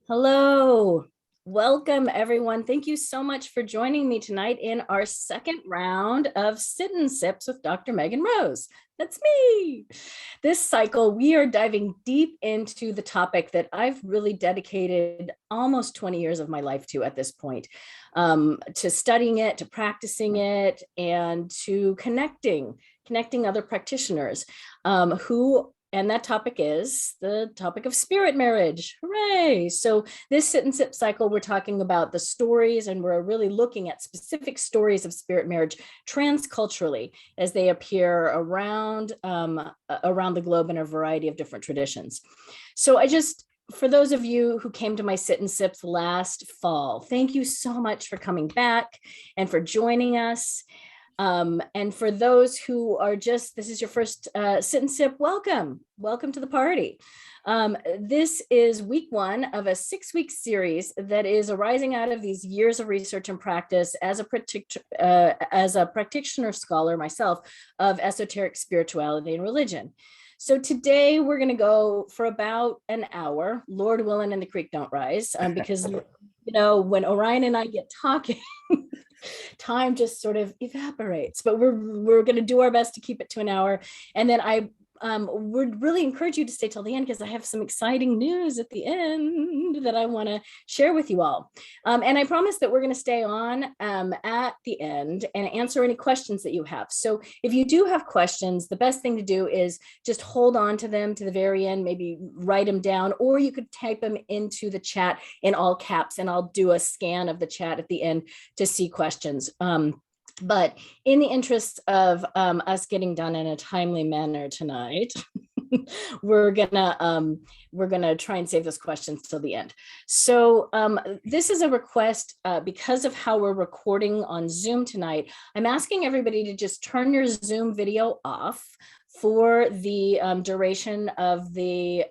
Hello, welcome everyone. Thank you so much for joining me tonight in our second round of Sit and Sips with Dr. Megan Rose. That's me. This cycle, we are diving deep into the topic that I've really dedicated almost 20 years of my life to at this point, to studying it, to practicing it, and to connecting other practitioners and that topic is the topic of spirit marriage. Hooray. So this sit and sip cycle, we're talking about the stories, and we're really looking at specific stories of spirit marriage transculturally as they appear around the globe in a variety of different traditions. So for those of you who came to my sit and sips last fall, thank you so much for coming back and for joining us. And for those who are this is your first sit and sip, welcome to the party. This is week one of a 6-week series that is arising out of these years of research and practice as a practitioner scholar myself of esoteric spirituality and religion. So today we're going to go for about an hour, Lord willing and the creek don't rise, because when Orion and I get talking, time just sort of evaporates, but we're going to do our best to keep it to an hour. And then I would really encourage you to stay till the end, because I have some exciting news at the end that I want to share with you all. And I promise that we're going to stay on at the end and answer any questions that you have. So if you do have questions, the best thing to do is just hold on to them to the very end, maybe write them down, or you could type them into the chat in all caps, and I'll do a scan of the chat at the end to see questions. But in the interest of us getting done in a timely manner tonight, we're gonna try and save those questions till the end. So this is a request because of how we're recording on Zoom tonight. I'm asking everybody to just turn your Zoom video off for the duration of the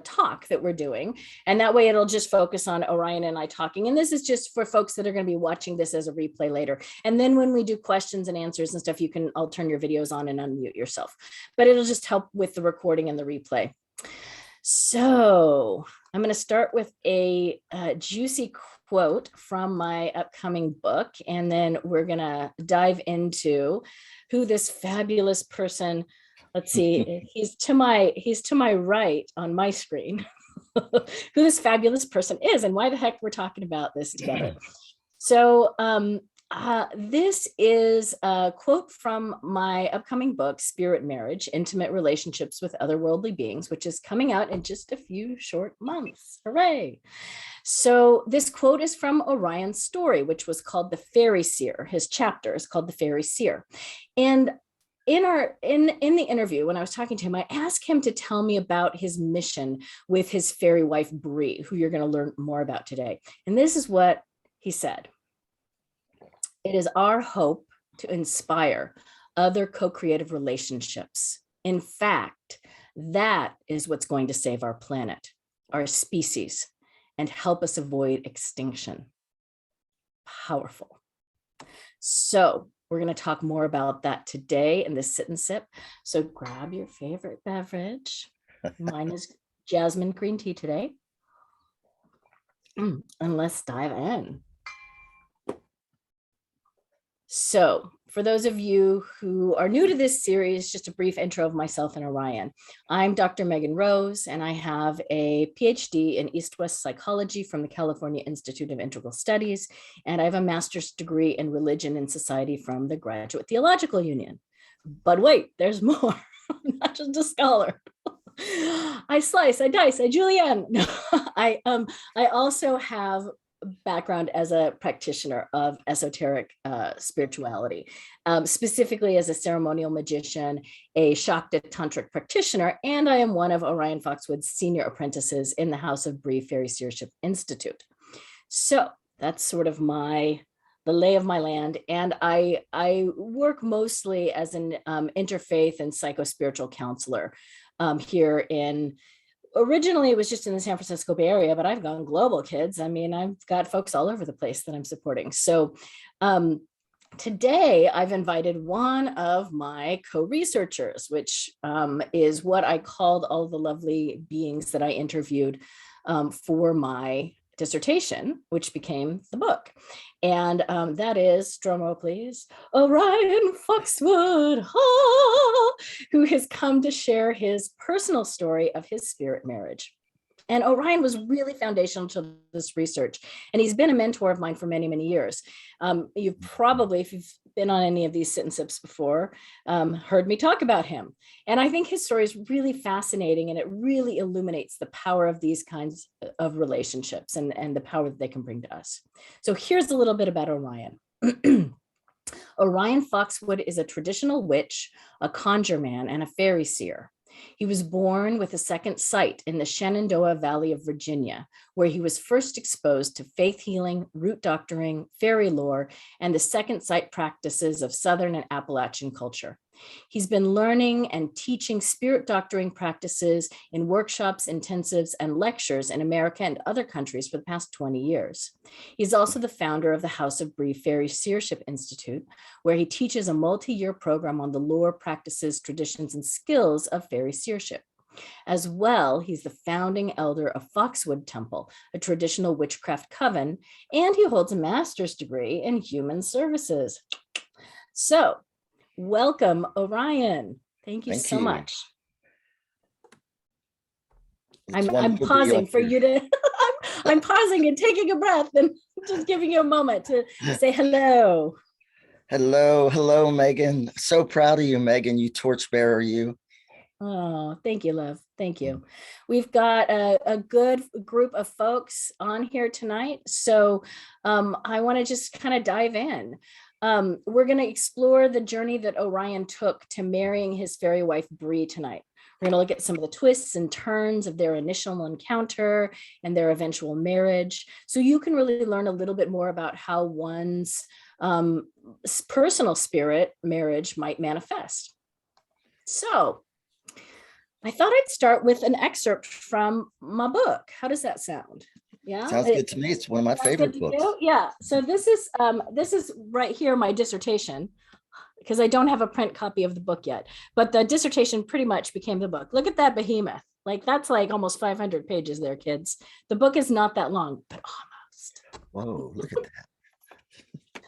talk that we're doing, and that way it'll just focus on Orion and I talking. And this is just for folks that are going to be watching this as a replay later. And then when we do questions and answers and stuff, I'll turn your videos on and unmute yourself, but it'll just help with the recording and the replay. So I'm going to start with a juicy quote from my upcoming book, and then we're going to dive into who this fabulous person, let's see, he's to my right on my screen, who this fabulous person is and why the heck we're talking about this together. So this is a quote from my upcoming book, Spirit Marriage, Intimate Relationships with Otherworldly Beings, which is coming out in just a few short months. Hooray. So this quote is from Orion's story, which was called the Faery Seer. His chapter is called the Faery Seer. And in the interview, when I was talking to him, I asked him to tell me about his mission with his fairy wife, Brie, who you're going to learn more about today. And this is what he said. It is our hope to inspire other co-creative relationships. In fact, that is what's going to save our planet, our species, and help us avoid extinction. Powerful. So we're going to talk more about that today in this sit and sip. So grab your favorite beverage. Mine is jasmine green tea today. And let's dive in. So for those of you who are new to this series, just a brief intro of myself and Orion. I'm Dr. Megan Rose, and I have a PhD in East-West psychology from the California Institute of Integral Studies, and I have a master's degree in religion and society from the Graduate Theological Union. But wait, there's more. I'm not just a scholar. I slice, I dice, I julienne. No, I also have background as a practitioner of esoteric spirituality, specifically as a ceremonial magician, a Shakta tantric practitioner, and I am one of Orion Foxwood's senior apprentices in the House of Brie Faery Seership Institute. So that's sort of the lay of my land, and I work mostly as an interfaith and psycho-spiritual counselor here in. Originally, it was just in the San Francisco Bay Area, but I've gone global, kids. I mean, I've got folks all over the place that I'm supporting. So Today, I've invited one of my co-researchers, which is what I called all the lovely beings that I interviewed for my dissertation, which became the book. And that is, drumroll please, Orion Foxwood, who has come to share his personal story of his spirit marriage. And Orion was really foundational to this research. And he's been a mentor of mine for many, many years. You've probably, if you've been on any of these sit and sips before, heard me talk about him. And I think his story is really fascinating, and it really illuminates the power of these kinds of relationships and the power that they can bring to us. So here's a little bit about Orion. Orion Foxwood is a traditional witch, a conjure man, and a fairy seer. He was born with a second sight in the Shenandoah Valley of Virginia, where he was first exposed to faith healing, root doctoring, fairy lore, and the second sight practices of Southern and Appalachian culture. He's been learning and teaching spirit doctoring practices in workshops, intensives, and lectures in America and other countries for the past 20 years. He's also the founder of the House of Brie Faery Seership Institute, where he teaches a multi-year program on the lore, practices, traditions, and skills of Faery Seership. As well, he's the founding elder of Foxwood Temple, a traditional witchcraft coven, and he holds a master's degree in human services. So, welcome, Orion. Thank you so much. I'm pausing for you to, I'm pausing and taking a breath and just giving you a moment to say hello. Hello, Megan. So proud of you, Megan. You torchbearer, you. Oh, thank you, love. Thank you. We've got a good group of folks on here tonight. So I want to just kind of dive in. We're going to explore the journey that Orion took to marrying his fairy wife, Brie, tonight. We're going to look at some of the twists and turns of their initial encounter and their eventual marriage. So you can really learn a little bit more about how one's personal spirit marriage might manifest. So I thought I'd start with an excerpt from my book. How does that sound? Yeah, sounds good to me. It's one of my favorite books. Yeah, so this is right here, my dissertation, because I don't have a print copy of the book yet, but the dissertation pretty much became the book. Look at that behemoth. Like, that's like almost 500 pages there, kids. The book is not that long, but almost. Whoa, look at that.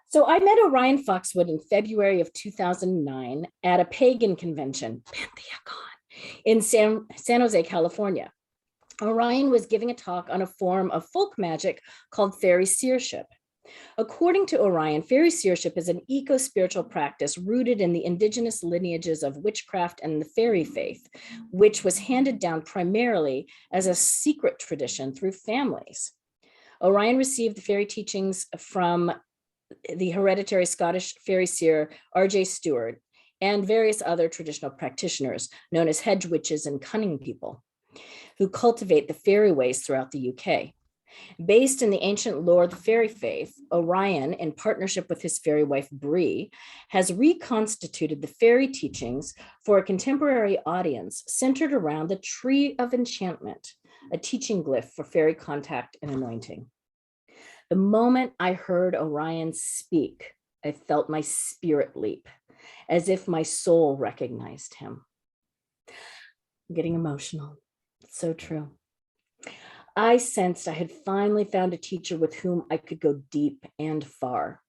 So I met Orion Foxwood in February of 2009 at a pagan convention, Pantheon, in San Jose, California. Orion was giving a talk on a form of folk magic called Faery Seership. According to Orion, Faery Seership is an eco-spiritual practice rooted in the indigenous lineages of witchcraft and the fairy faith, which was handed down primarily as a secret tradition through families. Orion received the fairy teachings from the hereditary Scottish fairy seer R.J. Stewart and various other traditional practitioners known as hedge witches and cunning people, who cultivate the fairy ways throughout the UK. Based in the ancient lore of the fairy faith, Orion, in partnership with his fairy wife Brie, has reconstituted the fairy teachings for a contemporary audience centered around the Tree of Enchantment, a teaching glyph for fairy contact and anointing. The moment I heard Orion speak, I felt my spirit leap, as if my soul recognized him. I'm getting emotional. It's so true. I sensed I had finally found a teacher with whom I could go deep and far.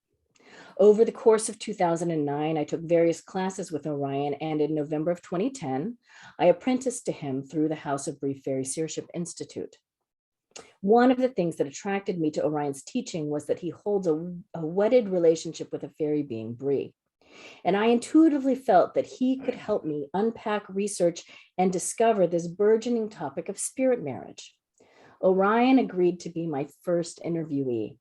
Over the course of 2009, I took various classes with Orion, and in November of 2010, I apprenticed to him through the House of Brie Faery Seership Institute. One of the things that attracted me to Orion's teaching was that he holds a wedded relationship with a fairy being, Brie. And I intuitively felt that he could help me unpack, research, and discover this burgeoning topic of spirit marriage. Orion agreed to be my first interviewee,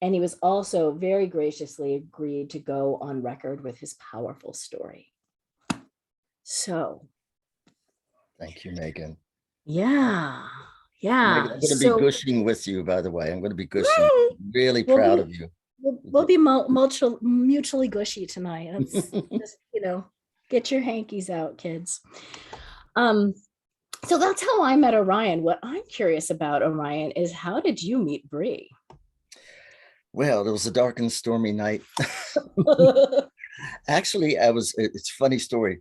and he was also very graciously agreed to go on record with his powerful story. So. Thank you, Megan. Yeah. Megan, I'm going to be gushing with you, by the way. I'm going to be gushing. Right. Really proud of you. We'll be mutually gushy tonight. Just, get your hankies out, kids. So that's how I met Orion. What I'm curious about, Orion, is how did you meet Brie? Well, it was a dark and stormy night. Actually, it's a funny story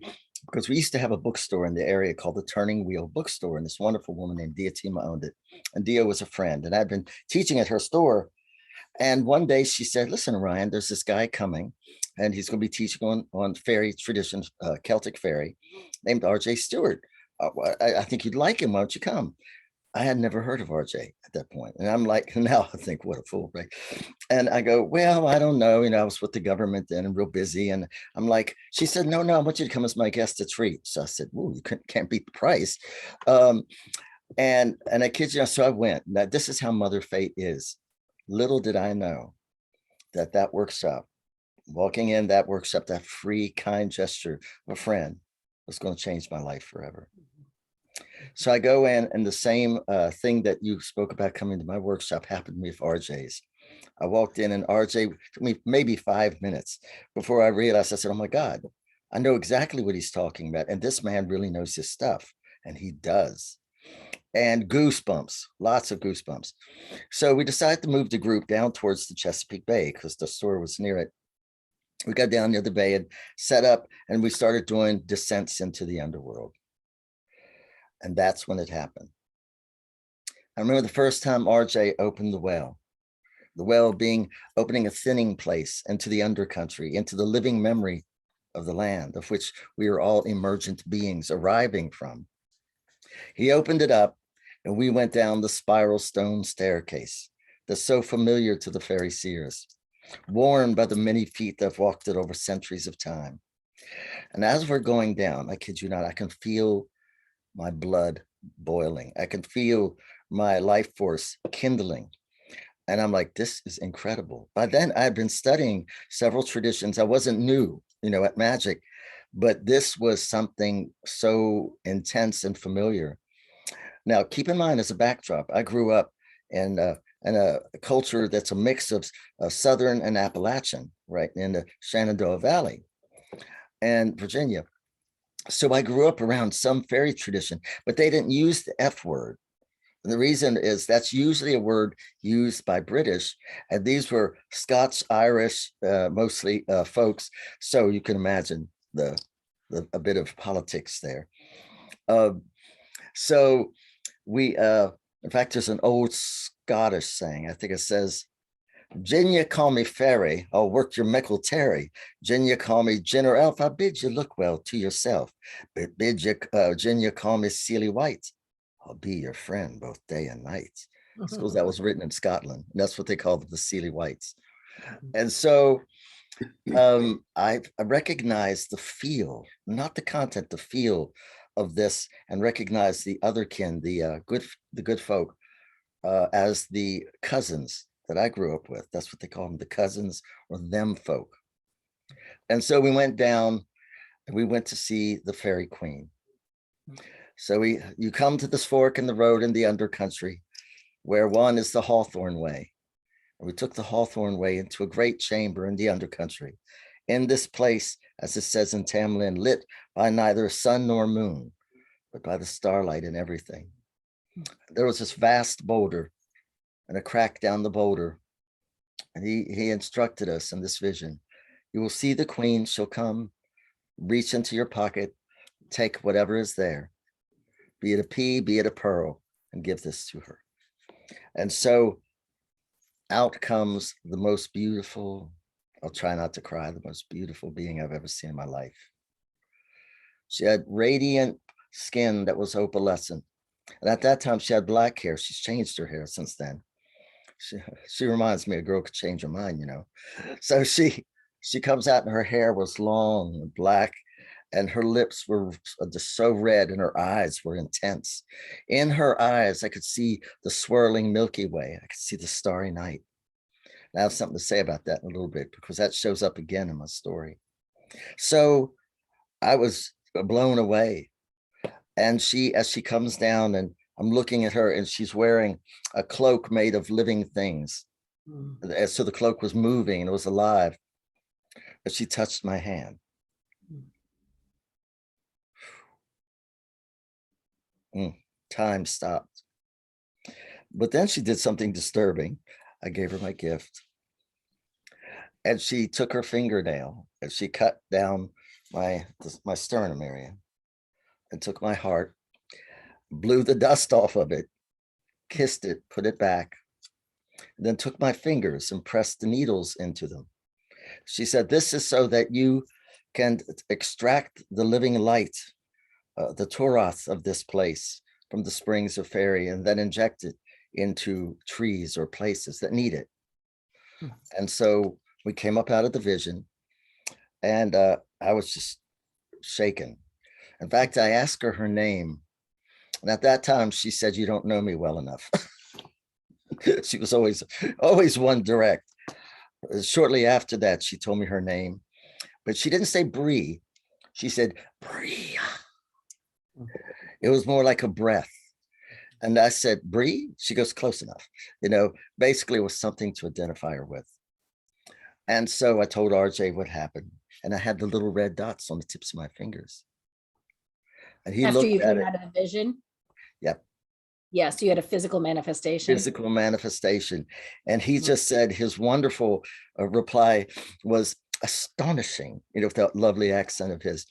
because we used to have a bookstore in the area called the Turning Wheel Bookstore, and this wonderful woman named Dia Tima owned it. And Dia was a friend, and I'd been teaching at her store. And one day she said, listen, Ryan, there's this guy coming, and he's going to be teaching on fairy traditions, Celtic fairy, named R.J. Stewart. I think you'd like him. Why don't you come? I had never heard of RJ at that point. And I'm like, now I think, what a fool, right? And I go, well, I don't know. I was with the government then and real busy. And I'm like, she said, no, I want you to come as my guest at treat. So I said, well, you can't beat the price. Um, and I kid you, so I went. Now, this is how Mother Fate is. Little did I know that workshop, walking in that workshop, that free, kind gesture of a friend was going to change my life forever. So I go in, and the same thing that you spoke about coming to my workshop happened to me with RJ's. I walked in, and RJ took me maybe 5 minutes before I realized. I said, oh my God, I know exactly what he's talking about. And this man really knows his stuff, and he does. And goosebumps, lots of goosebumps. So we decided to move the group down towards the Chesapeake Bay because the store was near it. We got down near the bay and set up, and we started doing descents into the underworld. And that's when it happened. I remember the first time RJ opened the well being opening a thinning place into the undercountry, into the living memory of the land of which we are all emergent beings arriving from. He opened it up, and we went down the spiral stone staircase that's so familiar to the Faery Seers, worn by the many feet that have walked it over centuries of time. And as we're going down, I kid you not, I can feel my blood boiling. I can feel my life force kindling. And I'm like, this is incredible. By then, I had been studying several traditions. I wasn't new, at magic, but this was something so intense and familiar. Now, keep in mind, as a backdrop, I grew up in a culture that's a mix of Southern and Appalachian, right, in the Shenandoah Valley and Virginia. So I grew up around some fairy tradition, but they didn't use the F word. And the reason is that's usually a word used by British, and these were Scots, Irish, mostly folks. So you can imagine a bit of politics there. So we, in fact, there's an old Scottish saying. I think it says, "Gin you call me fairy, I'll work your mickle terry. Gin you call me gin or elf, I bid you look well to yourself. But gin you call me Seely White, I'll be your friend both day and night." Suppose that was written in Scotland. And that's what they called the Seely Whites. And so I recognize the feel, not the content, the feel of this, and recognize the other kin, the good folk, as the cousins that I grew up with. That's what they call them, the cousins or them folk. And so we went down, and we went to see the Fairy Queen. So you come to this fork in the road in the undercountry, where one is the Hawthorne Way. And we took the Hawthorne Way into a great chamber in the undercountry. In this place, as it says in Tamlin, lit by neither sun nor moon, but by the starlight and everything. There was this vast boulder and a crack down the boulder. And he instructed us in this vision. You will see the queen. She'll come, reach into your pocket, take whatever is there, be it a pea, be it a pearl, and give this to her. And so out comes the most beautiful, I'll try not to cry, the most beautiful being I've ever seen in my life. She had radiant skin that was opalescent. And at that time, she had black hair. She's changed her hair since then. She reminds me a girl could change her mind, So she comes out, and her hair was long and black, and her lips were just so red, and her eyes were intense. In her eyes, I could see the swirling Milky Way. I could see the starry night. And I have something to say about that in a little bit, because that shows up again in my story. So I was blown away. And as she comes down, and I'm looking at her, and she's wearing a cloak made of living things. So the cloak was moving, and it was alive. But she touched my hand. Time stopped. But then she did something disturbing. I gave her my gift. and she took her fingernail and she cut down my sternum area and took my heart, blew the dust off of it, kissed it, put it back, then took my fingers and pressed the needles into them. She said, this is so that you can extract the living light, the Toroth of this place from the springs of Faery, and then inject it into trees or places that need it. And so we came up out of the vision, and I was just shaken. In fact, I asked her name. And at that time, she said, you don't know me well enough. She was always one direct. Shortly after that, she told me her name, but she didn't say Brie. She said, Brie. It was more like a breath. And I said, Brie? She goes, close enough. Basically it was something to identify her with. And so I told RJ what happened. And I had the little red dots on the tips of my fingers. And he After looked you at came it. out of the vision? Yep. Yeah, so you had a physical manifestation. Physical manifestation. And he just said his wonderful reply was astonishing, with that lovely accent of his.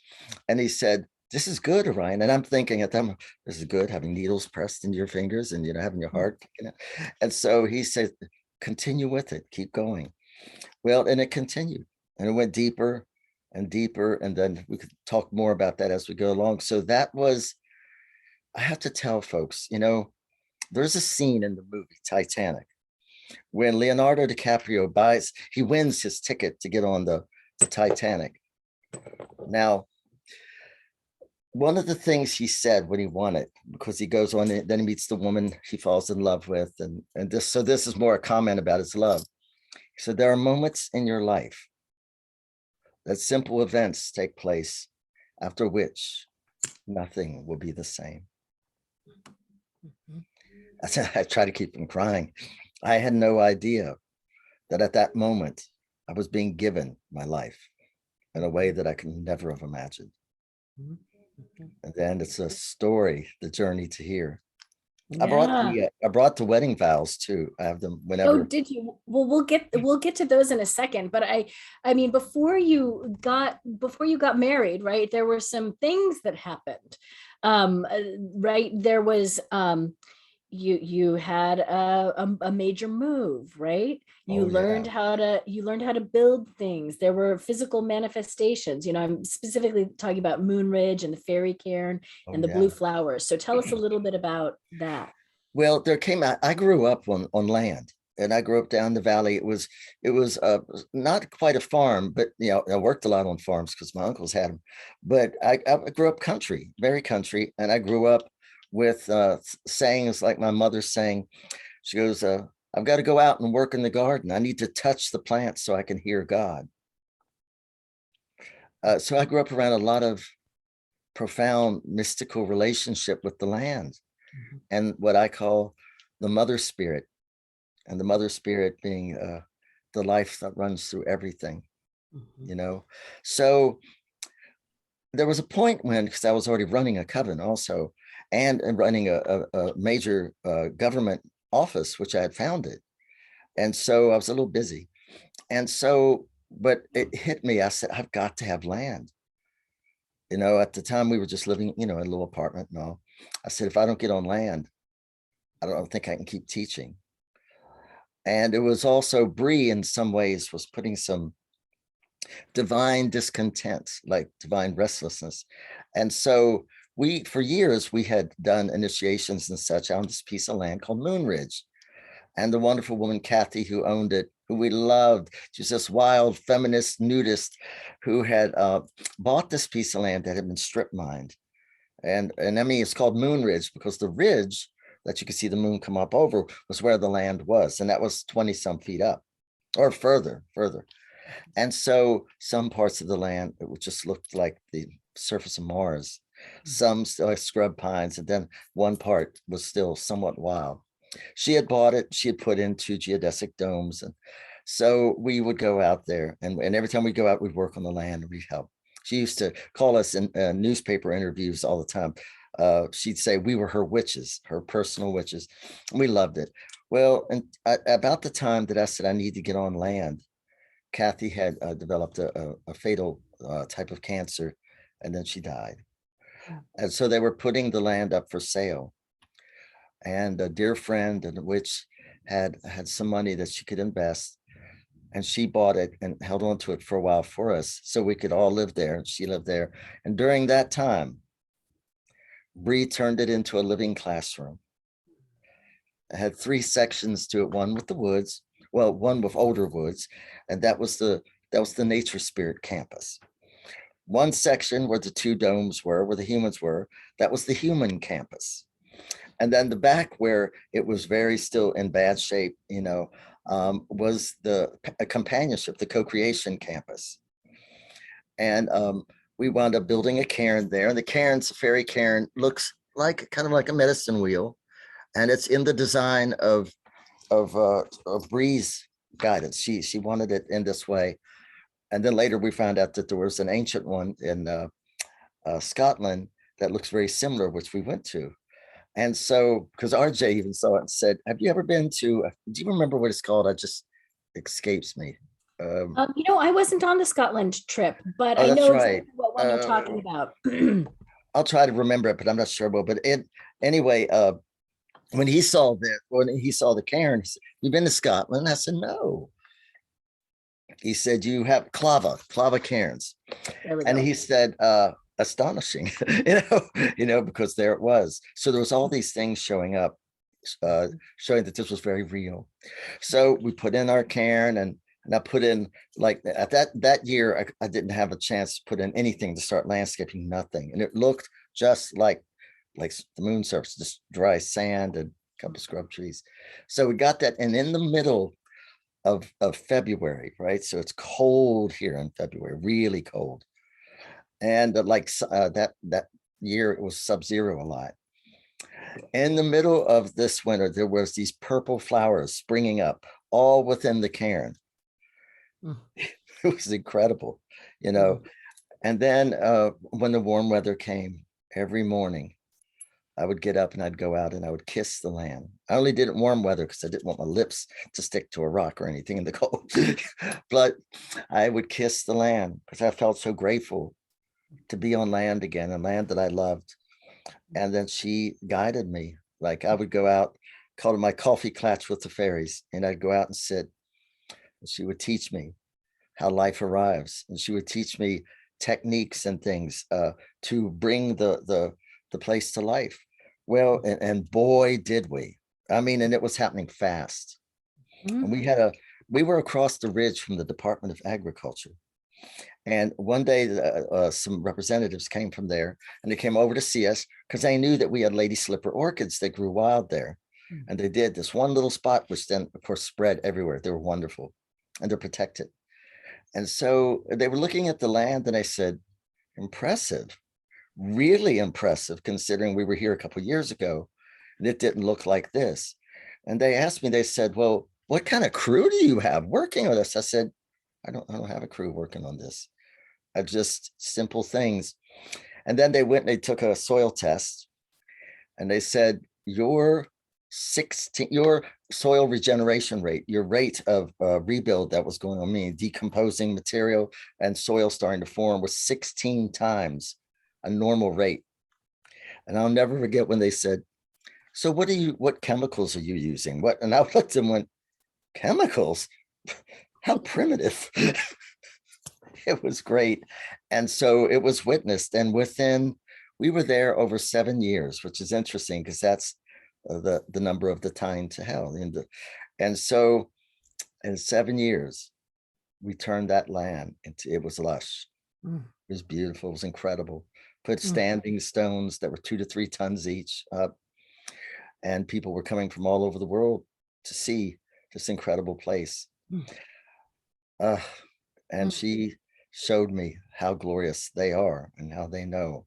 And he said, this is good, Orion. And I'm thinking at them, this is good, having needles pressed into your fingers and, having your heart. And so he said, continue with it, keep going. Well, and it continued, and it went deeper and deeper. And then we could talk more about that as we go along. So that was, I have to tell folks, there's a scene in the movie Titanic when Leonardo DiCaprio he wins his ticket to get on the Titanic. Now, one of the things he said when he won it, because he goes on, then he meets the woman he falls in love with. And this is more a comment about his love. So there are moments in your life that simple events take place after which nothing will be the same. I try to keep from crying. I had no idea that at that moment I was being given my life in a way that I could never have imagined. And then it's a story, the journey to here. Yeah. I brought the wedding vows too. I have them whenever. Oh, did you? Well, we'll get to those in a second. But I mean, before you got married, right? There were some things that happened. Right? There was you had a major move, right? You learned how to build things. There were physical manifestations. I'm specifically talking about Moon Ridge and the fairy cairn and the blue flowers. So tell us a little bit about that. Well, I grew up on land, and I grew up down the valley. It was not quite a farm, but I worked a lot on farms because my uncles had them. But I grew up country, very country, and I grew up with sayings like my mother saying, she goes, I've got to go out and work in the garden. I need to touch the plants so I can hear God. So I grew up around a lot of profound mystical relationship with the land and what I call the mother spirit, and the mother spirit being the life that runs through everything, So there was a point when, because I was already running a coven also, and running a major government office, which I had founded. And so I was a little busy. And so, but it hit me. I said, I've got to have land. At the time we were just living, in a little apartment and all. I said, if I don't get on land, I don't think I can keep teaching. And it was also Brie in some ways was putting some divine discontent, like divine restlessness. And so for years, we had done initiations and such on this piece of land called Moon Ridge. And the wonderful woman, Kathy, who owned it, who we loved, she's this wild feminist nudist who had bought this piece of land that had been strip mined. And I mean, it's called Moon Ridge because the ridge that you could see the moon come up over was where the land was. And that was 20 some feet up or further. And so some parts of the land, it just looked like the surface of Mars. Some still like scrub pines, and then one part was still somewhat wild. She had bought it. She had put in 2 geodesic domes. And so we would go out there, and every time we go out, we'd work on the land and we'd help. She used to call us in newspaper interviews all the time. She'd say we were her witches, her personal witches. And we loved it. Well, and about the time that I said I need to get on land, Kathy had developed a fatal type of cancer, and then she died. And so they were putting the land up for sale. And a dear friend and which had some money that she could invest, and she bought it and held on to it for a while for us so we could all live there, and she lived there. And during that time, Brie turned it into a living classroom. It had 3 sections to it, one with the woods, well, one with older woods, and that was the nature spirit campus. One section where the 2 domes were, where the humans were, that was the human campus. And then the back where it was very still in bad shape, was the companionship, the co-creation campus. And we wound up building a cairn there. And the cairn's a fairy cairn, looks like kind of like a medicine wheel. And it's in the design of Brie's guidance. She wanted it in this way. And then later we found out that there was an ancient one in Scotland that looks very similar, which we went to. And so, because RJ even saw it and said, have you ever been to, do you remember what it's called? It just escapes me. I wasn't on the Scotland trip, but Oh, I that's know right. exactly what one you're talking about. I'll try to remember it, but I'm not sure. Well, but anyway, when he saw the cairn, he said, "You've been to Scotland?" I said, "No." He said, "You have clava cairns," and he said, "Astonishing," because there it was. So there was all these things showing up, showing that this was very real. So we put in our cairn, and I put in, like, at that year, I didn't have a chance to put in anything to start landscaping, nothing, and it looked just like the moon surface, just dry sand and a couple scrub trees. So we got that, and in the middle of February, right? So it's cold here in February, really cold, and that year it was sub-zero a lot. In the middle of this winter, there was these purple flowers springing up all within the cairn. It was incredible, And then when the warm weather came, every morning I would get up and I'd go out and I would kiss the land. I only did it in warm weather because I didn't want my lips to stick to a rock or anything in the cold. But I would kiss the land because I felt so grateful to be on land again, a land that I loved. And then she guided me. Like, I would go out, called it my coffee clatch with the fairies, and I'd go out and sit. And she would teach me how life arrives, and she would teach me techniques and things to bring the place to life. Well, and boy, did we. I mean, and it was happening fast. And we were across the ridge from the Department of Agriculture. And one day, some representatives came from there, and they came over to see us because they knew that we had lady slipper orchids that grew wild there. And they did this one little spot, which then, of course, spread everywhere. They were wonderful, and they're protected. And so they were looking at the land, and I said, impressive, really impressive, considering we were here a couple of years ago, and it didn't look like this. And they asked me, they said, well, what kind of crew do you have working on this? I said, I don't have a crew working on this. I just simple things. And then they went and they took a soil test, and they said, your soil regeneration rate, your rate of rebuild that was going on, meaning decomposing material and soil starting to form, was 16 times a normal rate. And I'll never forget when they said, so what chemicals are you using? And I looked at them and went, chemicals? How primitive. It was great. And so it was witnessed. And we were there over 7 years, which is interesting because that's the number of the time to hell. And so in 7 years, we turned that land it was lush. It was beautiful. It was incredible. Put standing stones that were 2 to 3 tons each up. And people were coming from all over the world to see this incredible place. And she showed me how glorious they are and how they know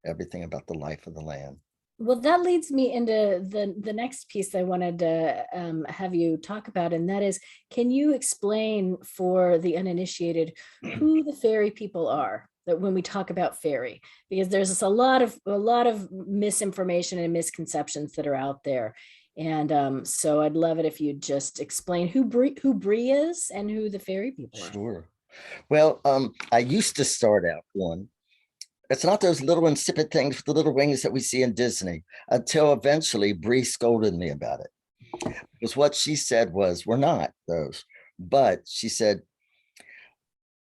everything about the life of the land. Well, that leads me into the next piece I wanted to have you talk about, and that is, can you explain for the uninitiated who the fairy people are? That when we talk about fairy, because there's a lot of misinformation and misconceptions that are out there. And so I'd love it if you'd just explain who Brie is and who the fairy people are. Sure. Well, I used to start out one. It's not those little insipid things with the little wings that we see in Disney, until eventually Brie scolded me about it. Because what she said was, we're not those. But she said,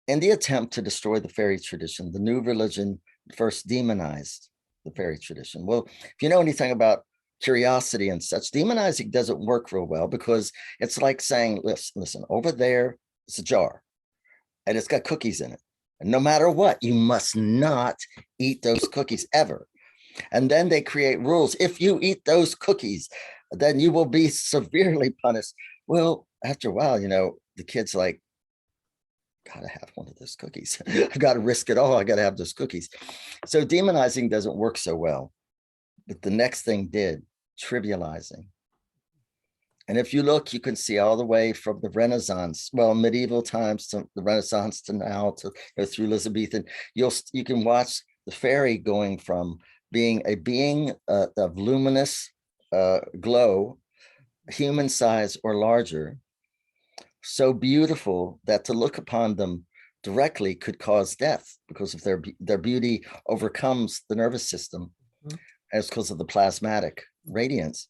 in the attempt to destroy the fairy tradition, the new religion first demonized the fairy tradition. Well, if you know anything about curiosity and such, demonizing doesn't work real well, because it's like saying, listen, over there, it's a jar and it's got cookies in it. And no matter what, you must not eat those cookies ever. And then they create rules. If you eat those cookies, then you will be severely punished. Well, after a while, the kid's like, gotta have one of those cookies. I've got to risk it all. I got to have those cookies. So demonizing doesn't work so well. But the next thing did, trivializing. And if you look, you can see all the way from the Renaissance, well, medieval times to the Renaissance to now to through Elizabethan. You can watch the fairy going from being a being of luminous glow, human size or larger, so beautiful that to look upon them directly could cause death, because of their beauty overcomes the nervous system, as because of the plasmatic radiance.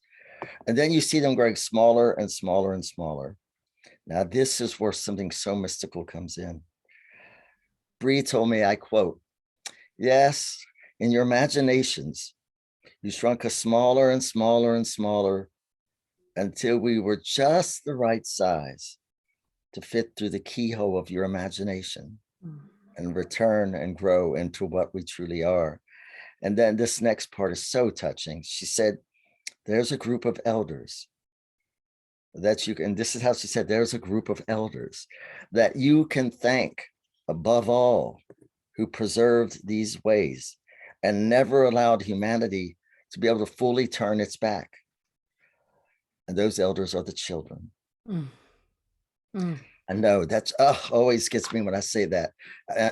And then you see them growing smaller and smaller and smaller. Now, this is where something so mystical comes in. Brie told me, I quote, "Yes, in your imaginations, you shrunk us smaller and smaller and smaller until we were just the right size to fit through the keyhole of your imagination and return and grow into what we truly are." And then this next part is so touching. She said, there's a group of elders that you can, and this is how she said, there's a group of elders that you can thank above all, who preserved these ways and never allowed humanity to be able to fully turn its back. And those elders are the children. I know that's always gets me when I say that.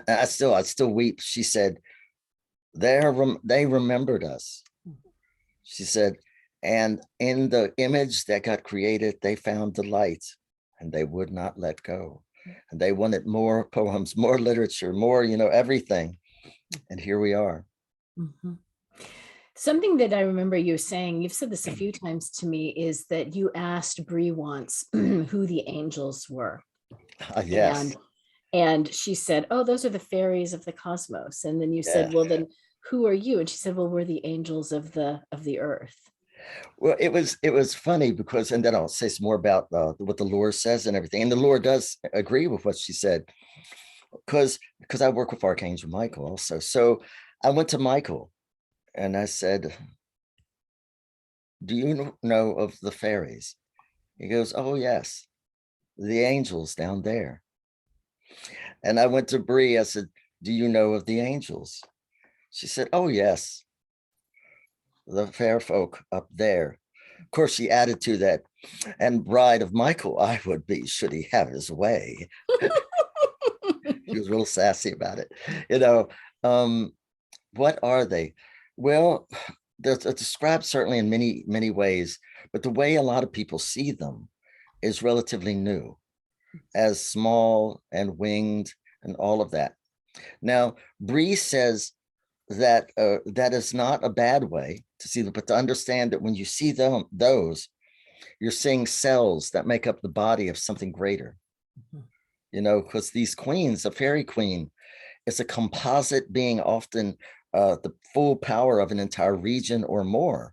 I still weep. She said, they remembered us. She said, and in the image that got created, they found delight and they would not let go. And they wanted more poems, more literature, more, everything. And here we are. Something that I remember you saying, you've said this a few times to me, is that you asked Brie once who the angels were. Yes. And she said, oh, those are the fairies of the cosmos. And then you said, well, then who are you? And she said, well, we're the angels of the earth. Well, it was funny because, and then I'll say some more about what the lore says and everything. And the lore does agree with what she said, because I work with Archangel Michael also. So I went to Michael and I said, do you know of the fairies? He goes, oh, yes, the angels down there. And I went to Brie. I said, do you know of the angels? She said, oh, yes, the fair folk up there. Of course, she added to that, and bride of Michael I would be, should he have his way. She was real sassy about it. What are they? Well, they're described certainly in many, many ways, but the way a lot of people see them is relatively new, as small and winged and all of that. Now, Brie says that that is not a bad way to see them, but to understand that when you see those, you're seeing cells that make up the body of something greater. Because these queens, a fairy queen, is a composite being, often the full power of an entire region or more.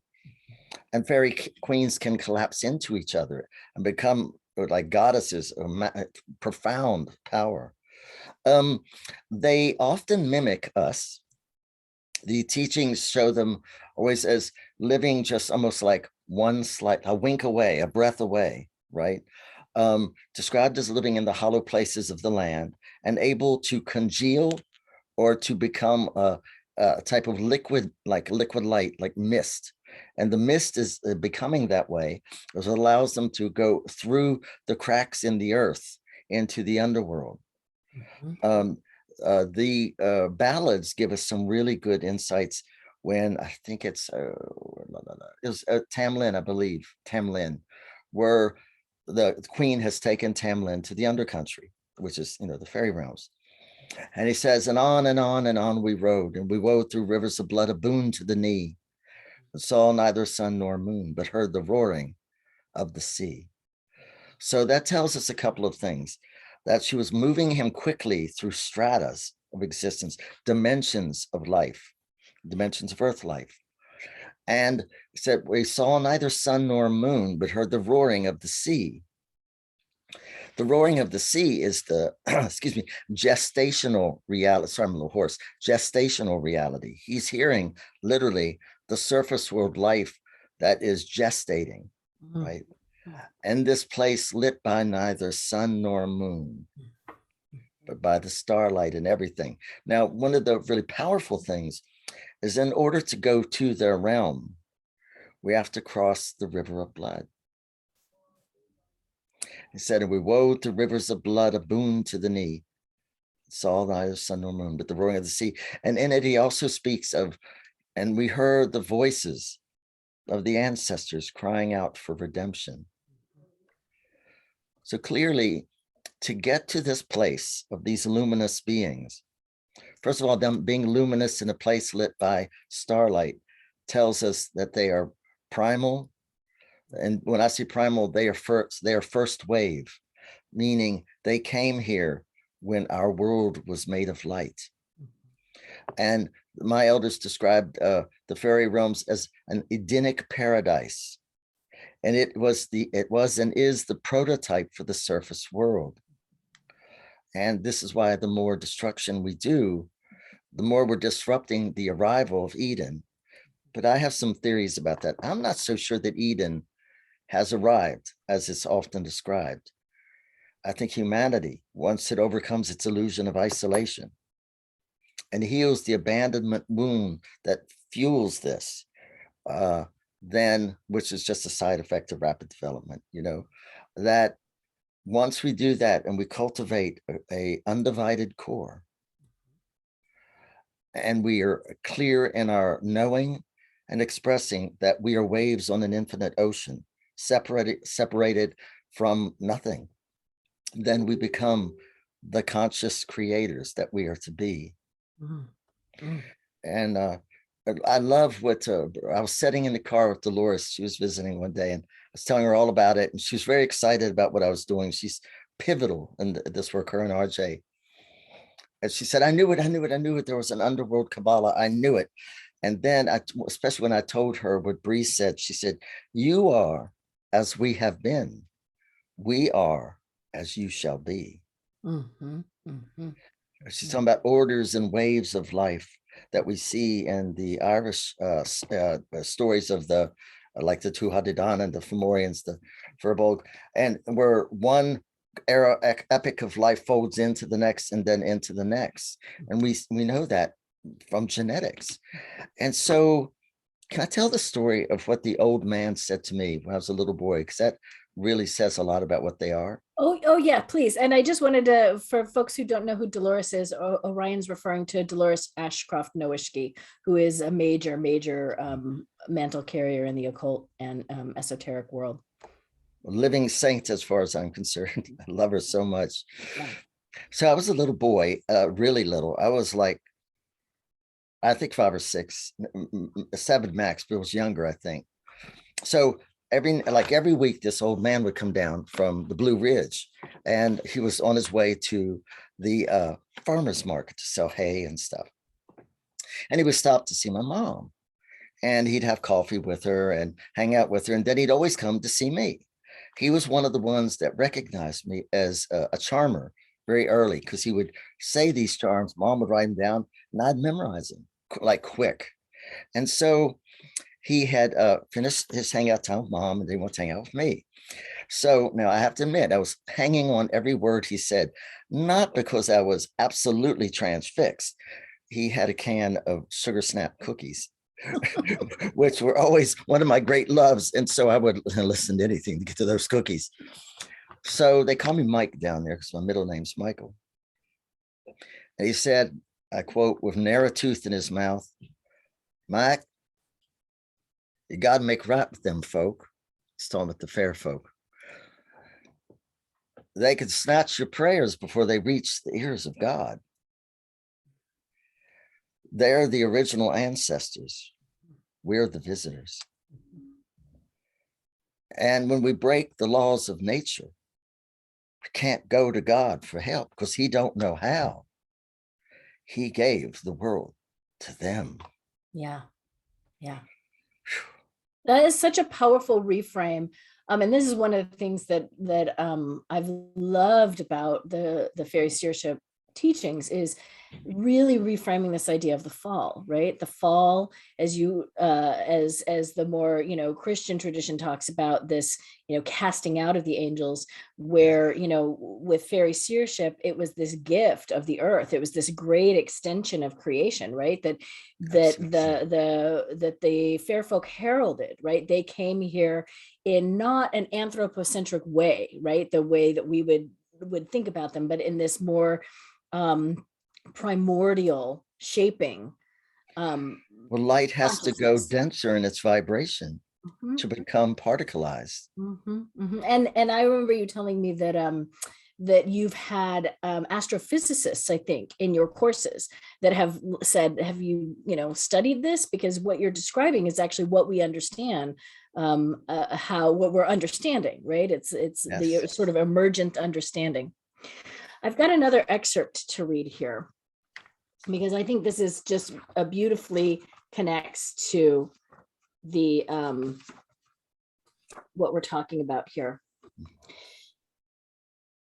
And fairy queens can collapse into each other and become like goddesses of profound power. They often mimic us. The teachings show them always as living just almost like a wink away, a breath away, right? Described as living in the hollow places of the land and able to congeal or to become a type of liquid, like liquid light, like mist. And the mist is becoming that way because it allows them to go through the cracks in the earth into the underworld. The ballads give us some really good insights when I think it was Tamlin, I believe, Tamlin, where the queen has taken Tamlin to the undercountry, which is, the fairy realms. And he says, and on and on and on we rode, and we rode through rivers of blood, a boon to the knee, and saw neither sun nor moon, but heard the roaring of the sea. So that tells us a couple of things, that she was moving him quickly through stratas of existence, dimensions of life, dimensions of earth life. And said, we saw neither sun nor moon, but heard the roaring of the sea. The roaring of the sea is the, excuse me, gestational reality. Sorry, I'm a little hoarse. Gestational reality. He's hearing literally the surface world life that is gestating, right? And this place lit by neither sun nor moon, but by the starlight and everything. Now, one of the really powerful things is, in order to go to their realm, we have to cross the river of blood. He said, and we wode through rivers of blood, a boon to the knee. Saw neither sun nor moon, but the roaring of the sea. And in it, he also speaks of, and we heard the voices of the ancestors crying out for redemption. So clearly, to get to this place of these luminous beings, first of all, them being luminous in a place lit by starlight tells us that they are primal. And when I say primal, they are first wave, meaning they came here when our world was made of light. And my elders described the fairy realms as an Edenic paradise. And it was and is the prototype for the surface world. And this is why the more destruction we do, the more we're disrupting the arrival of Eden. But I have some theories about that. I'm not so sure that Eden has arrived, as it's often described. I think humanity, once it overcomes its illusion of isolation and heals the abandonment wound that fuels this, then, which is just a side effect of rapid development, that once we do that and we cultivate a undivided core, and we are clear in our knowing and expressing that we are waves on an infinite ocean, separated from nothing, then we become the conscious creators that we are to be. And I love what I was sitting in the car with Dolores. She was visiting one day, and I was telling her all about it, and she was very excited about what I was doing. She's pivotal in this work, her and RJ. And she said, I knew it. There was an underworld Kabbalah. I knew it. And then, especially when I told her what Brie said, she said, you are as we have been. We are as you shall be. She's talking about orders and waves of life that we see in the Irish stories of the, like the Tuatha and the Fomorians, the Firbolg, and where one era epic of life folds into the next and then into the next. And we know that from genetics. And so, can I tell the story of what the old man said to me when I was a little boy? Because that really says a lot about what they are. Oh yeah, please. And I just wanted to, for folks who don't know who Dolores is, Orion's referring to Dolores Ashcroft Nowitzki, who is a major mantle carrier in the occult and esoteric world. Living saint, as far as I'm concerned. I love her so much. Yeah. So I was a little boy, really little. I was like, I think 5 or 6, 7 max, but it was younger, I think. So every week, this old man would come down from the Blue Ridge, and he was on his way to the farmer's market to sell hay and stuff. And he would stop to see my mom, and he'd have coffee with her and hang out with her. And then he'd always come to see me. He was one of the ones that recognized me as a charmer very early, because he would say these charms, mom would write them down, and I'd memorize them like quick. And so he had finished his hangout time with mom, and they wanted to hang out with me. So now I have to admit, I was hanging on every word he said, not because I was absolutely transfixed. He had a can of sugar snap cookies, which were always one of my great loves. And so I would listen to anything to get to those cookies. So they call me Mike down there because my middle name's Michael. And he said, I quote, with narrow tooth in his mouth, Mike, you got to make right with them folk. He's talking about the fair folk. They could snatch your prayers before they reach the ears of God. They're the original ancestors. We're the visitors. And when we break the laws of nature, we can't go to God for help because he don't know how. He gave the world to them. Yeah. Yeah. That is such a powerful reframe. And this is one of the things that I've loved about the Faery Seership teachings is really reframing this idea of the fall, right? The fall, as you as the more, you know, Christian tradition talks about this, you know, casting out of the angels, where, you know, with Faery Seership, it was this gift of the earth. It was this great extension of creation, right? That the fair folk heralded, right? They came here in not an anthropocentric way, right? The way that we would think about them, but in this more primordial shaping. Well, light has to go denser in its vibration to become particleized. And I remember you telling me that that you've had astrophysicists, I think, in your courses that have said, have you, you know, studied this? Because what you're describing is actually what we understand, what we're understanding, right? It's yes. The sort of emergent understanding. I've got another excerpt to read here because I think this is just beautifully connects to the what we're talking about here.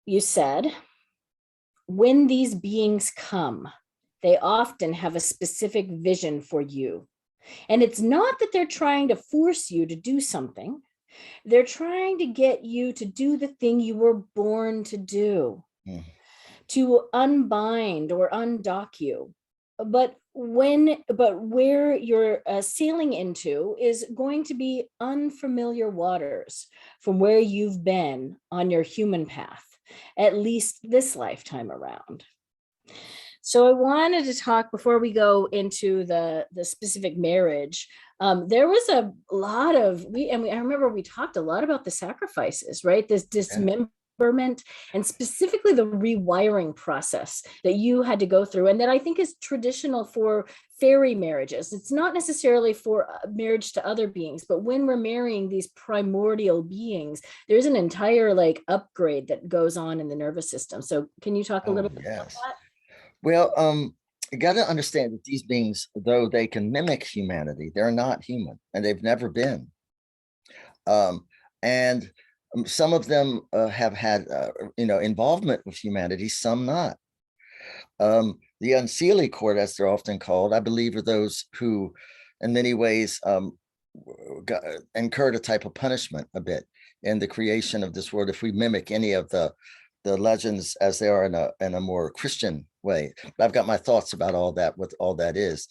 You said, when these beings come, they often have a specific vision for you. And it's not that they're trying to force you to do something. They're trying to get you to do the thing you were born to do, to unbind or undock you. But where you're sailing into is going to be unfamiliar waters from where you've been on your human path, at least this lifetime around. So I wanted to talk before we go into the specific marriage. There was a lot of I remember we talked a lot about the sacrifices, right? This dismemberment and specifically the rewiring process that you had to go through, and that I think is traditional for fairy marriages. It's not necessarily for marriage to other beings, but when we're marrying these primordial beings, there's an entire like upgrade that goes on in the nervous system. So can you talk a little bit about that? Well, you got to understand that these beings, though they can mimic humanity, they're not human, and they've never been. And some of them have had, involvement with humanity, some not. The unseelie court, as they're often called, I believe, are those who, in many ways, incurred a type of punishment a bit in the creation of this world. If we mimic any of the legends as they are in a more Christian way, but I've got my thoughts about all that, what all that is,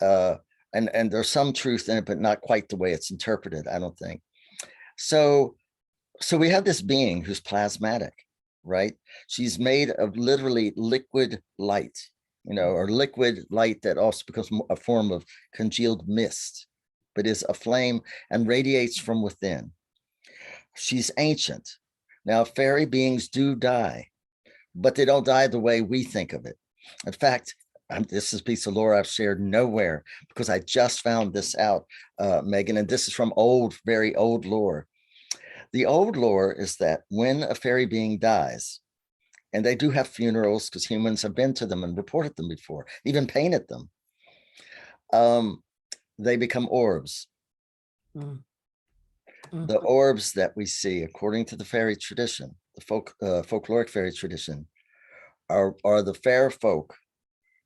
and there's some truth in it, but not quite the way it's interpreted, I don't think. So we have this being who's plasmatic, right? She's made of literally liquid light, or liquid light that also becomes a form of congealed mist, but is a flame and radiates from within. She's ancient. Now, fairy beings do die, but they don't die the way we think of it. In fact, this is a piece of lore I've shared nowhere because I just found this out, Megan, and this is from very old lore. The old lore is that when a fairy being dies, and they do have funerals because humans have been to them and reported them before, even painted them, they become orbs. The orbs that we see, according to the fairy tradition, the folkloric fairy tradition, are the fair folk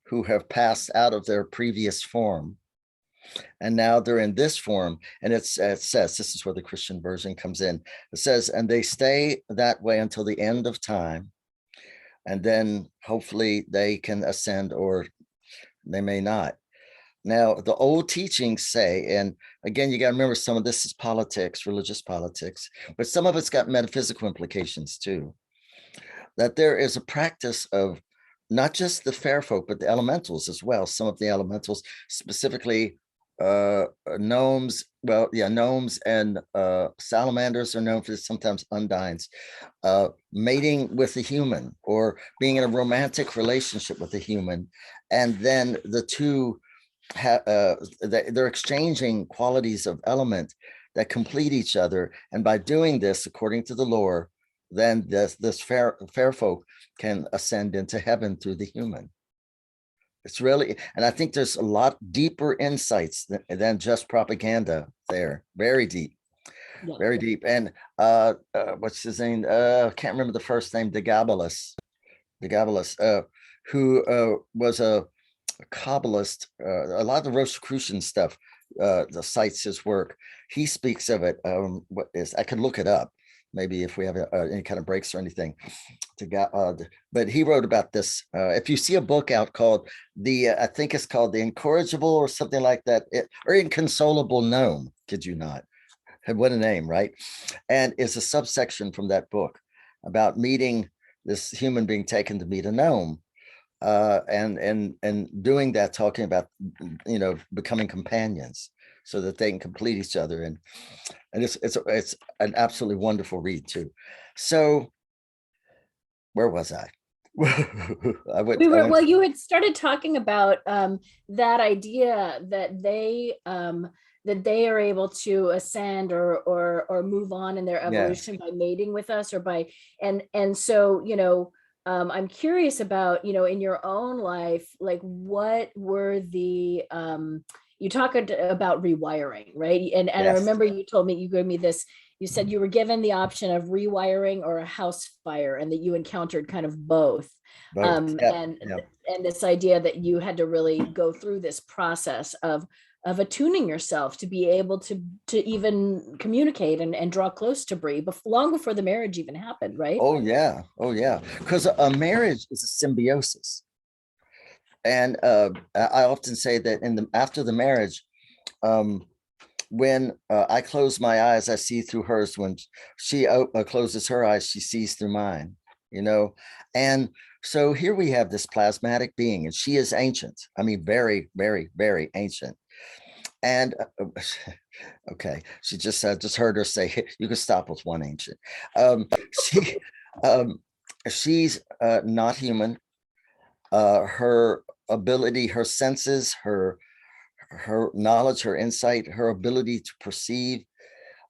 who have passed out of their previous form. And now they're in this form. And it says, this is where the Christian version comes in. It says, and they stay that way until the end of time. And then hopefully they can ascend, or they may not. Now, the old teachings say, and again, you got to remember, some of this is politics, religious politics, but some of it's got metaphysical implications too, that there is a practice of not just the fair folk, but the elementals as well. Some of the elementals, specifically gnomes, well, yeah, gnomes and salamanders are known for this, sometimes undines, mating with a human or being in a romantic relationship with a human, and then the two they're exchanging qualities of element that complete each other, and by doing this, according to the lore, then this fair folk can ascend into heaven through the human. It's really, and I think there's a lot deeper insights than just propaganda there. Very deep, Yeah. very deep. And what's his name? Can't remember the first name. Digabalus, who was a Kabbalist. A lot of the Rosicrucian stuff, the cites his work. He speaks of it. What is? I could look it up. Maybe if we have any kind of breaks or anything. But he wrote about this. If you see a book out called I think it's called The Incorrigible or something like that, or Inconsolable Gnome, kid you not. What a name, right? And it's a subsection from that book about meeting this human being taken to meet a gnome. And doing that, talking about, becoming companions so that they can complete each other. And it's an absolutely wonderful read too. So where was I? Well, you had started talking about that idea that they are able to ascend or move on in their evolution by mating with us, or by and so I'm curious about, in your own life, like what were the you talked about rewiring, right? And I remember you told me, you gave me this, you said you were given the option of rewiring or a house fire, and that you encountered kind of both. And this idea that you had to really go through this process of attuning yourself to be able to even communicate and draw close to Brie long before the marriage even happened, right? Oh yeah, because a marriage is a symbiosis. And I often say that after the marriage, when I close my eyes, I see through hers. When she closes her eyes, she sees through mine, And so here we have this plasmatic being, and she is ancient. I mean, very, very, very ancient. And okay, she just heard her say, you can stop with one ancient. She's not human. Her ability, her senses, her knowledge, her insight, her ability to perceive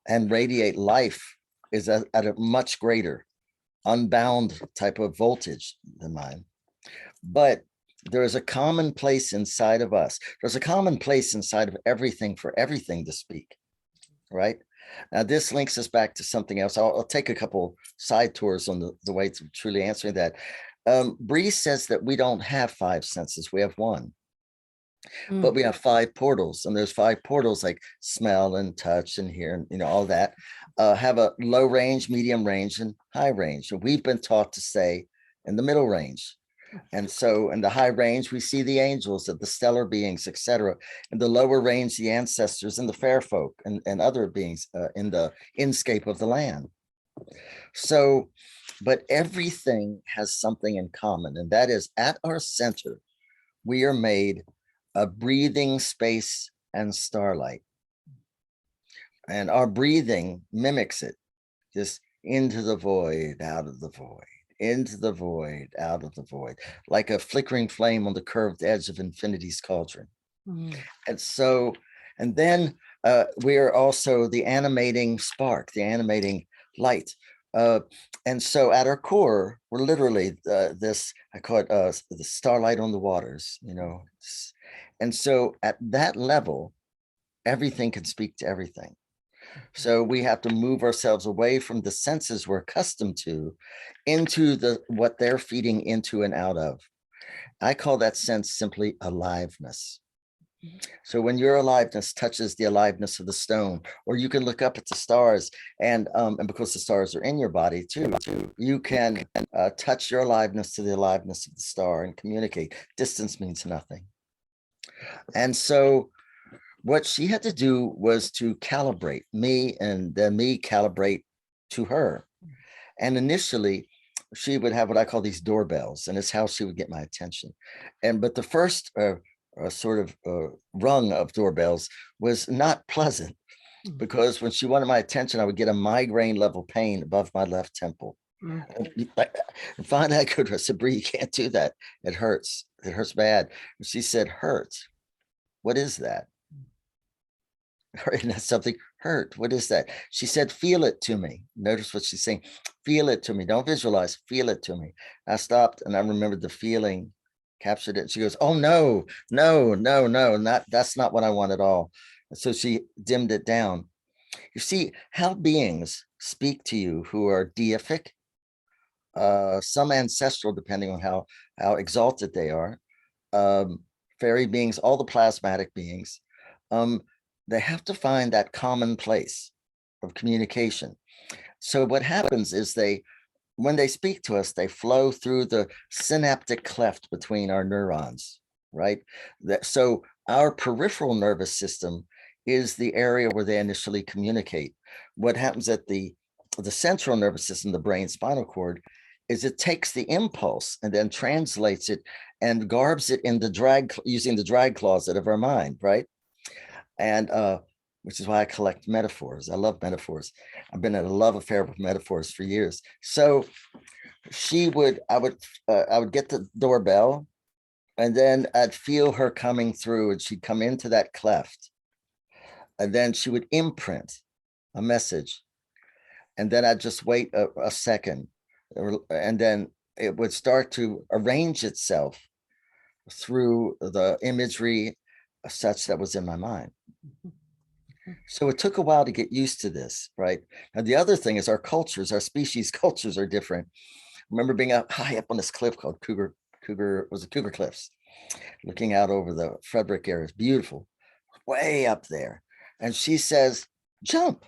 and radiate life is at a much greater, unbound type of voltage than mine. But there is a common place inside of us. There's a common place inside of everything for everything to speak, right? Now, this links us back to something else. I'll take a couple side tours on the way to truly answering that. Brie says that we don't have 5 senses, we have 1. But we have 5 portals, and there's 5 portals like smell and touch and hear, and all that have a low range, medium range, and high range. And we've been taught to stay in the middle range. And so in the high range, we see the angels, the stellar beings, etc. In the lower range, the ancestors and the fair folk and other beings in the inscape of the land. So, but everything has something in common, and that is at our center, we are made of breathing space and starlight. And our breathing mimics it, just into the void, out of the void, into the void, out of the void, like a flickering flame on the curved edge of infinity's cauldron. And so, and then we are also the animating spark, the animating light. And so at our core, we're literally this, I call it the starlight on the waters, And so at that level, everything can speak to everything. So we have to move ourselves away from the senses we're accustomed to into what they're feeding into and out of. I call that sense simply aliveness. So when your aliveness touches the aliveness of the stone, or you can look up at the stars, and because the stars are in your body too, you can touch your aliveness to the aliveness of the star and communicate. Distance means nothing. And so what she had to do was to calibrate me, and then me calibrate to her. And initially, she would have what I call these doorbells, and it's how she would get my attention. But the first sort of rung of doorbells was not pleasant, because when she wanted my attention, I would get a migraine level pain above my left temple. And finally, I go to her, I said, Brie, you can't do that. It hurts. It hurts bad. And she said, hurt. What is that? And that's something hurt. What is that? She said, feel it to me. Notice what she's saying. Feel it to me. Don't visualize. Feel it to me. I stopped and I remembered the feeling, captured it. She goes, oh, no, no, no, no, that's not what I want at all. And so she dimmed it down. You see how beings speak to you who are deific, some ancestral, depending on how exalted they are, fairy beings, all the plasmatic beings, they have to find that common place of communication. So what happens is when they speak to us, they flow through the synaptic cleft between our neurons, right? So our peripheral nervous system is the area where they initially communicate. What happens at the central nervous system, the brain spinal cord, is it takes the impulse and then translates it and garbs it in using the drag closet of our mind, right? And which is why I collect metaphors. I love metaphors. I've been in a love affair with metaphors for years. So I would get the doorbell, and then I'd feel her coming through, and she'd come into that cleft, and then she would imprint a message, and then I'd just wait a second, and then it would start to arrange itself through the imagery such that was in my mind. So it took a while to get used to this, right? And the other thing is our species cultures are different. I remember being up high up on this cliff called Cougar Cliffs, looking out over the Frederick area. It's beautiful, way up there. And she says, jump.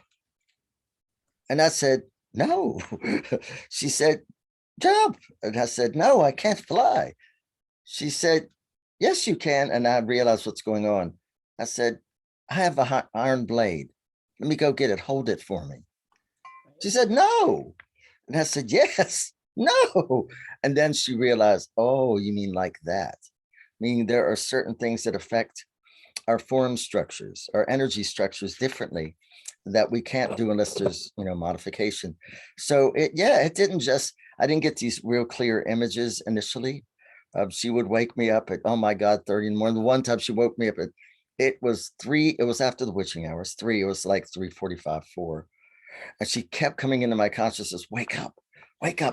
And I said, no. She said, jump. And I said, no, I can't fly. She said, yes, you can. And I realized what's going on. I said, I have a iron blade. Let me go get it. Hold it for me. She said, no. And I said, yes, no. And then she realized, oh, you mean like that? Meaning there are certain things that affect our form structures, our energy structures differently that we can't do unless there's, modification. So it didn't I didn't get these real clear images initially. She would wake me up at, oh my God, 30 in the morning. The one time she woke me up at, it was after the witching hours, 3, it was like 3:45, 4. And she kept coming into my consciousness, wake up,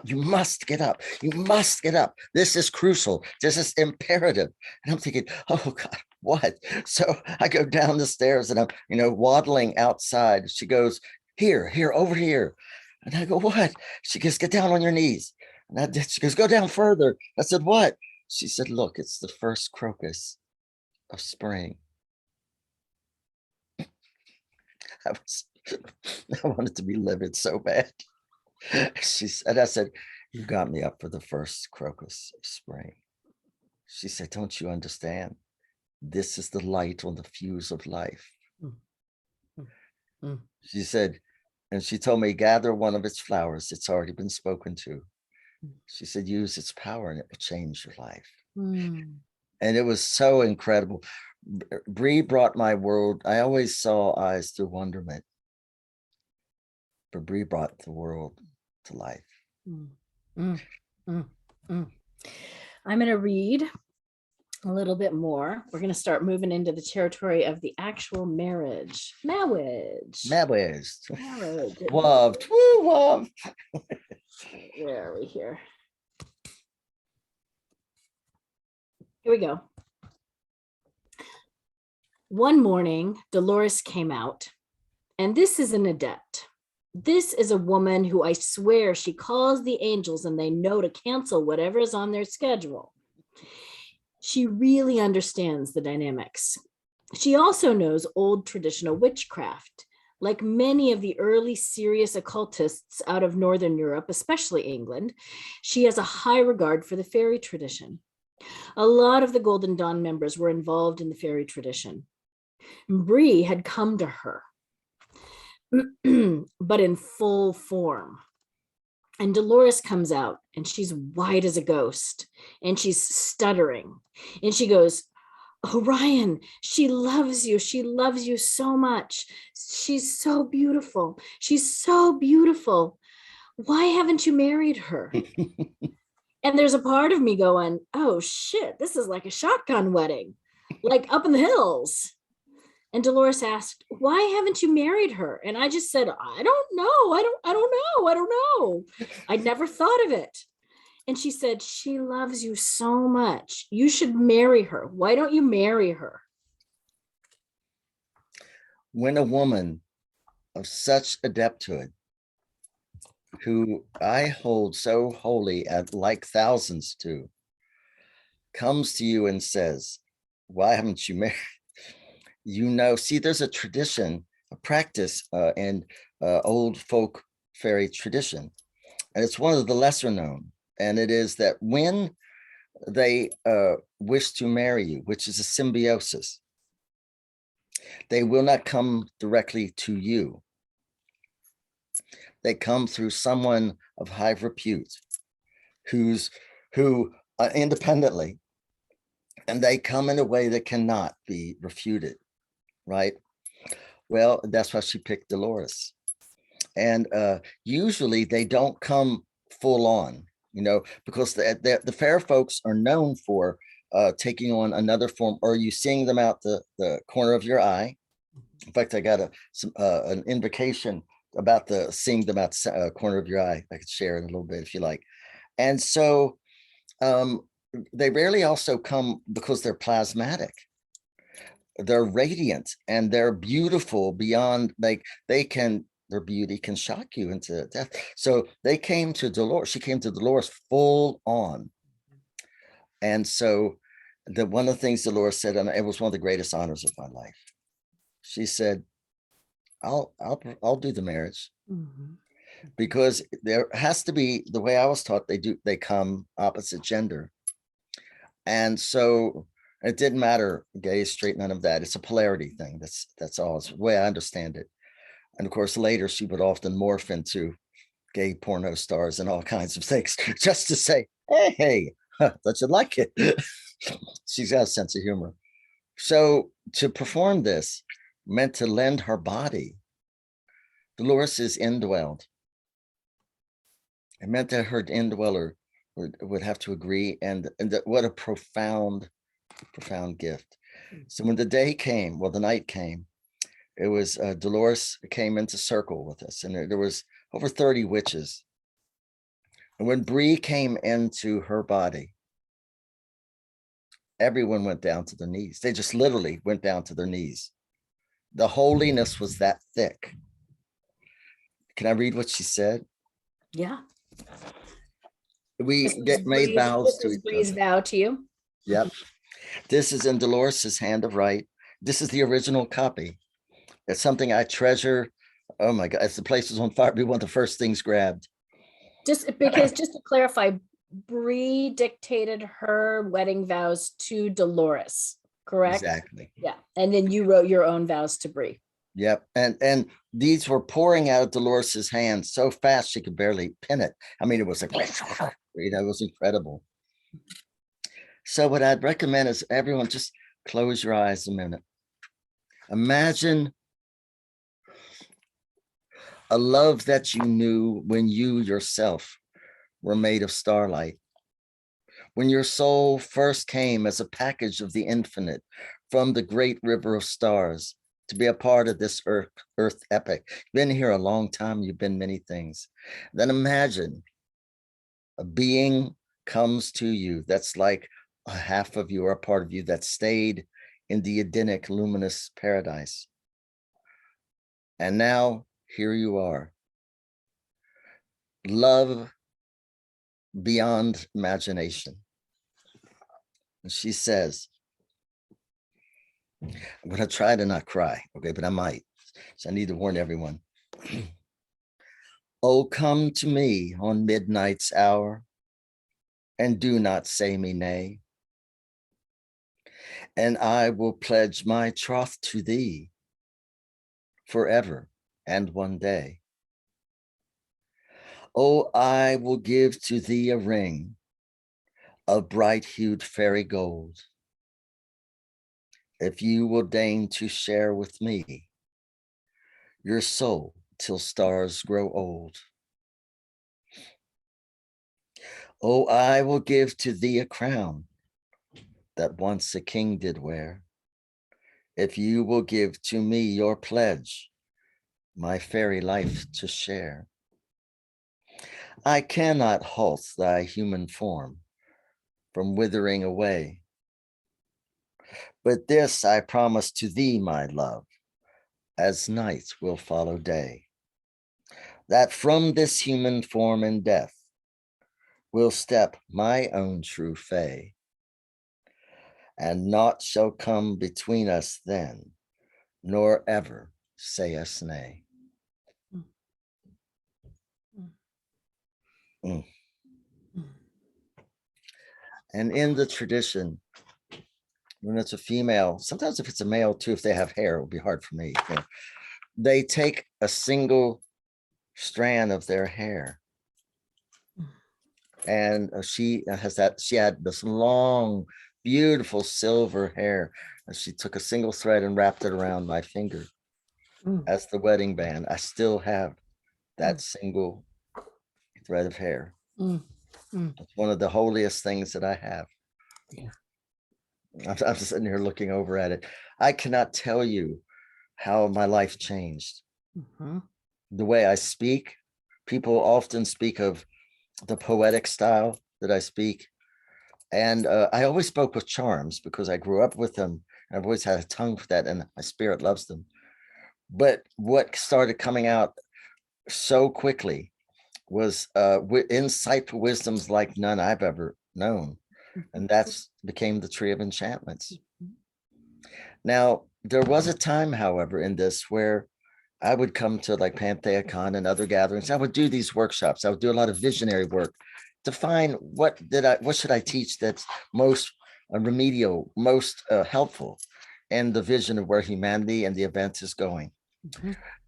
you must get up, This is crucial, this is imperative. And I'm thinking, oh God, what? So I go down the stairs and I'm, waddling outside. She goes, here, over here. And I go, what? She goes, get down on your knees. And I did. She goes, go down further. I said, what? She said, look, it's the first crocus of spring. I wanted to be livid so bad. She said, I said, you got me up for the first crocus of spring. She said, don't you understand? This is the light on the fuse of life. She said, and she told me, gather one of its flowers. It's already been spoken to. She said, use its power and it will change your life. And it was so incredible. Brie brought my world. I always saw eyes through wonderment, but Brie brought the world to life. I'm going to read a little bit more. We're going to start moving into the territory of the actual marriage. Loved. Woo, love. Where are we here? Here we go. One morning, Dolores came out, and this is an adept. This is a woman who I swear she calls the angels and they know to cancel whatever is on their schedule. She really understands the dynamics. She also knows old traditional witchcraft. Like many of the early serious occultists out of Northern Europe, especially England, she has a high regard for the fairy tradition. A lot of the Golden Dawn members were involved in the fairy tradition. Brie had come to her, but in full form. And Dolores comes out and she's white as a ghost and she's stuttering. And she goes, Orion, she loves you. She loves you so much. She's so beautiful. She's so beautiful. Why haven't you married her? And there's a part of me going, oh shit, this is like a shotgun wedding, like up in the hills. And Dolores asked, why haven't you married her? And I just said, I don't know. I don't know. I'd never thought of it. And she said, she loves you so much. You should marry her. Why don't you marry her? When a woman of such adepthood, who I hold so holy at like thousands to, comes to you and says, why haven't you married? You know, see, there's a tradition, a practice in old folk fairy tradition, and it's one of the lesser known. And it is that when they wish to marry you, which is a symbiosis, they will not come directly to you. They come through someone of high repute who independently, and they come in a way that cannot be refuted, right? Well, that's why she picked Dolores. And usually they don't come full on, you know, because the fair folks are known for taking on another form, or you seeing them out the corner of your eye. In fact, I got an invocation about seeing them out the corner of your eye. I could share it a little bit if you like. And so they rarely also come because they're plasmatic. They're radiant and they're beautiful beyond, like their beauty can shock you into death. So they came to Dolores. She came to Dolores full on. And so one of the things Dolores said, and it was one of the greatest honors of my life. She said, I'll do the marriage. Mm-hmm. Because there has to be, the way I was taught, they come opposite gender. And so it didn't matter gay, straight, none of that. It's a polarity thing. That's all. It's the way I understand it. And of course, later she would often morph into gay porno stars and all kinds of things just to say, hey, thought you'd like it. She's got a sense of humor. So to perform this meant to lend her body. Dolores is indwelled. It meant that her indweller would have to agree, and what a profound gift. So when the day came, well, the night came, it was Dolores came into circle with us, and there was over 30 witches. And when Brie came into her body, everyone went down to their knees. They just literally went down to their knees. The holiness was that thick. Can I read what she said? Yeah. We made vows to each Brie's vow to you. Yep. This is in Dolores's hand of right. This is the original copy. It's something I treasure. Oh my God, if the place was on fire, it'd be one of the first things grabbed. Just because, just to clarify, Brie dictated her wedding vows to Dolores, correct? Exactly. Yeah. And then you wrote your own vows to Brie. Yep. And these were pouring out of Dolores's hands so fast she could barely pin it. I mean, it was like, you know, it was incredible. So what I'd recommend is everyone just close your eyes a minute. Imagine a love that you knew when you yourself were made of starlight. When your soul first came as a package of the infinite from the great river of stars to be a part of this earth epic. You've been here a long time. You've been many things. Then imagine a being comes to you that's like a half of you or a part of you that stayed in the Edenic luminous paradise. And now here you are. Love beyond imagination. And she says, I'm going to try to not cry, okay, but I might. So I need to warn everyone. Oh, come to me on midnight's hour, and do not say me nay. And I will pledge my troth to thee forever and one day. Oh, I will give to thee a ring of bright-hued fairy gold, if you will deign to share with me your soul till stars grow old. Oh, I will give to thee a crown that once a king did wear, if you will give to me your pledge, my fairy life to share. I cannot halt thy human form from withering away, but this I promise to thee, my love, as night will follow day, that from this human form in death will step my own true Fae, and naught shall come between us then, nor ever say us nay. Mm. And in the tradition, when it's a female, sometimes if it's a male too, if they have hair, it would be hard for me. You know, they take a single strand of their hair, and she had this long, beautiful silver hair, and she took a single thread and wrapped it around my finger as the wedding band. I still have that single thread of hair. It's one of the holiest things that I have. Yeah. I'm just sitting here looking over at it. I cannot tell you how my life changed. The way I speak, people often speak of the poetic style that I speak. And I always spoke with charms because I grew up with them. I've always had a tongue for that, and my spirit loves them. But what started coming out so quickly was insightful wisdoms like none I've ever known. And that's became the Tree of Enchantments. Now, there was a time, however, in this where I would come to like PantheaCon and other gatherings. I would do these workshops. I would do a lot of visionary work to find what should I teach that's most remedial, most helpful, and the vision of where humanity and the event is going.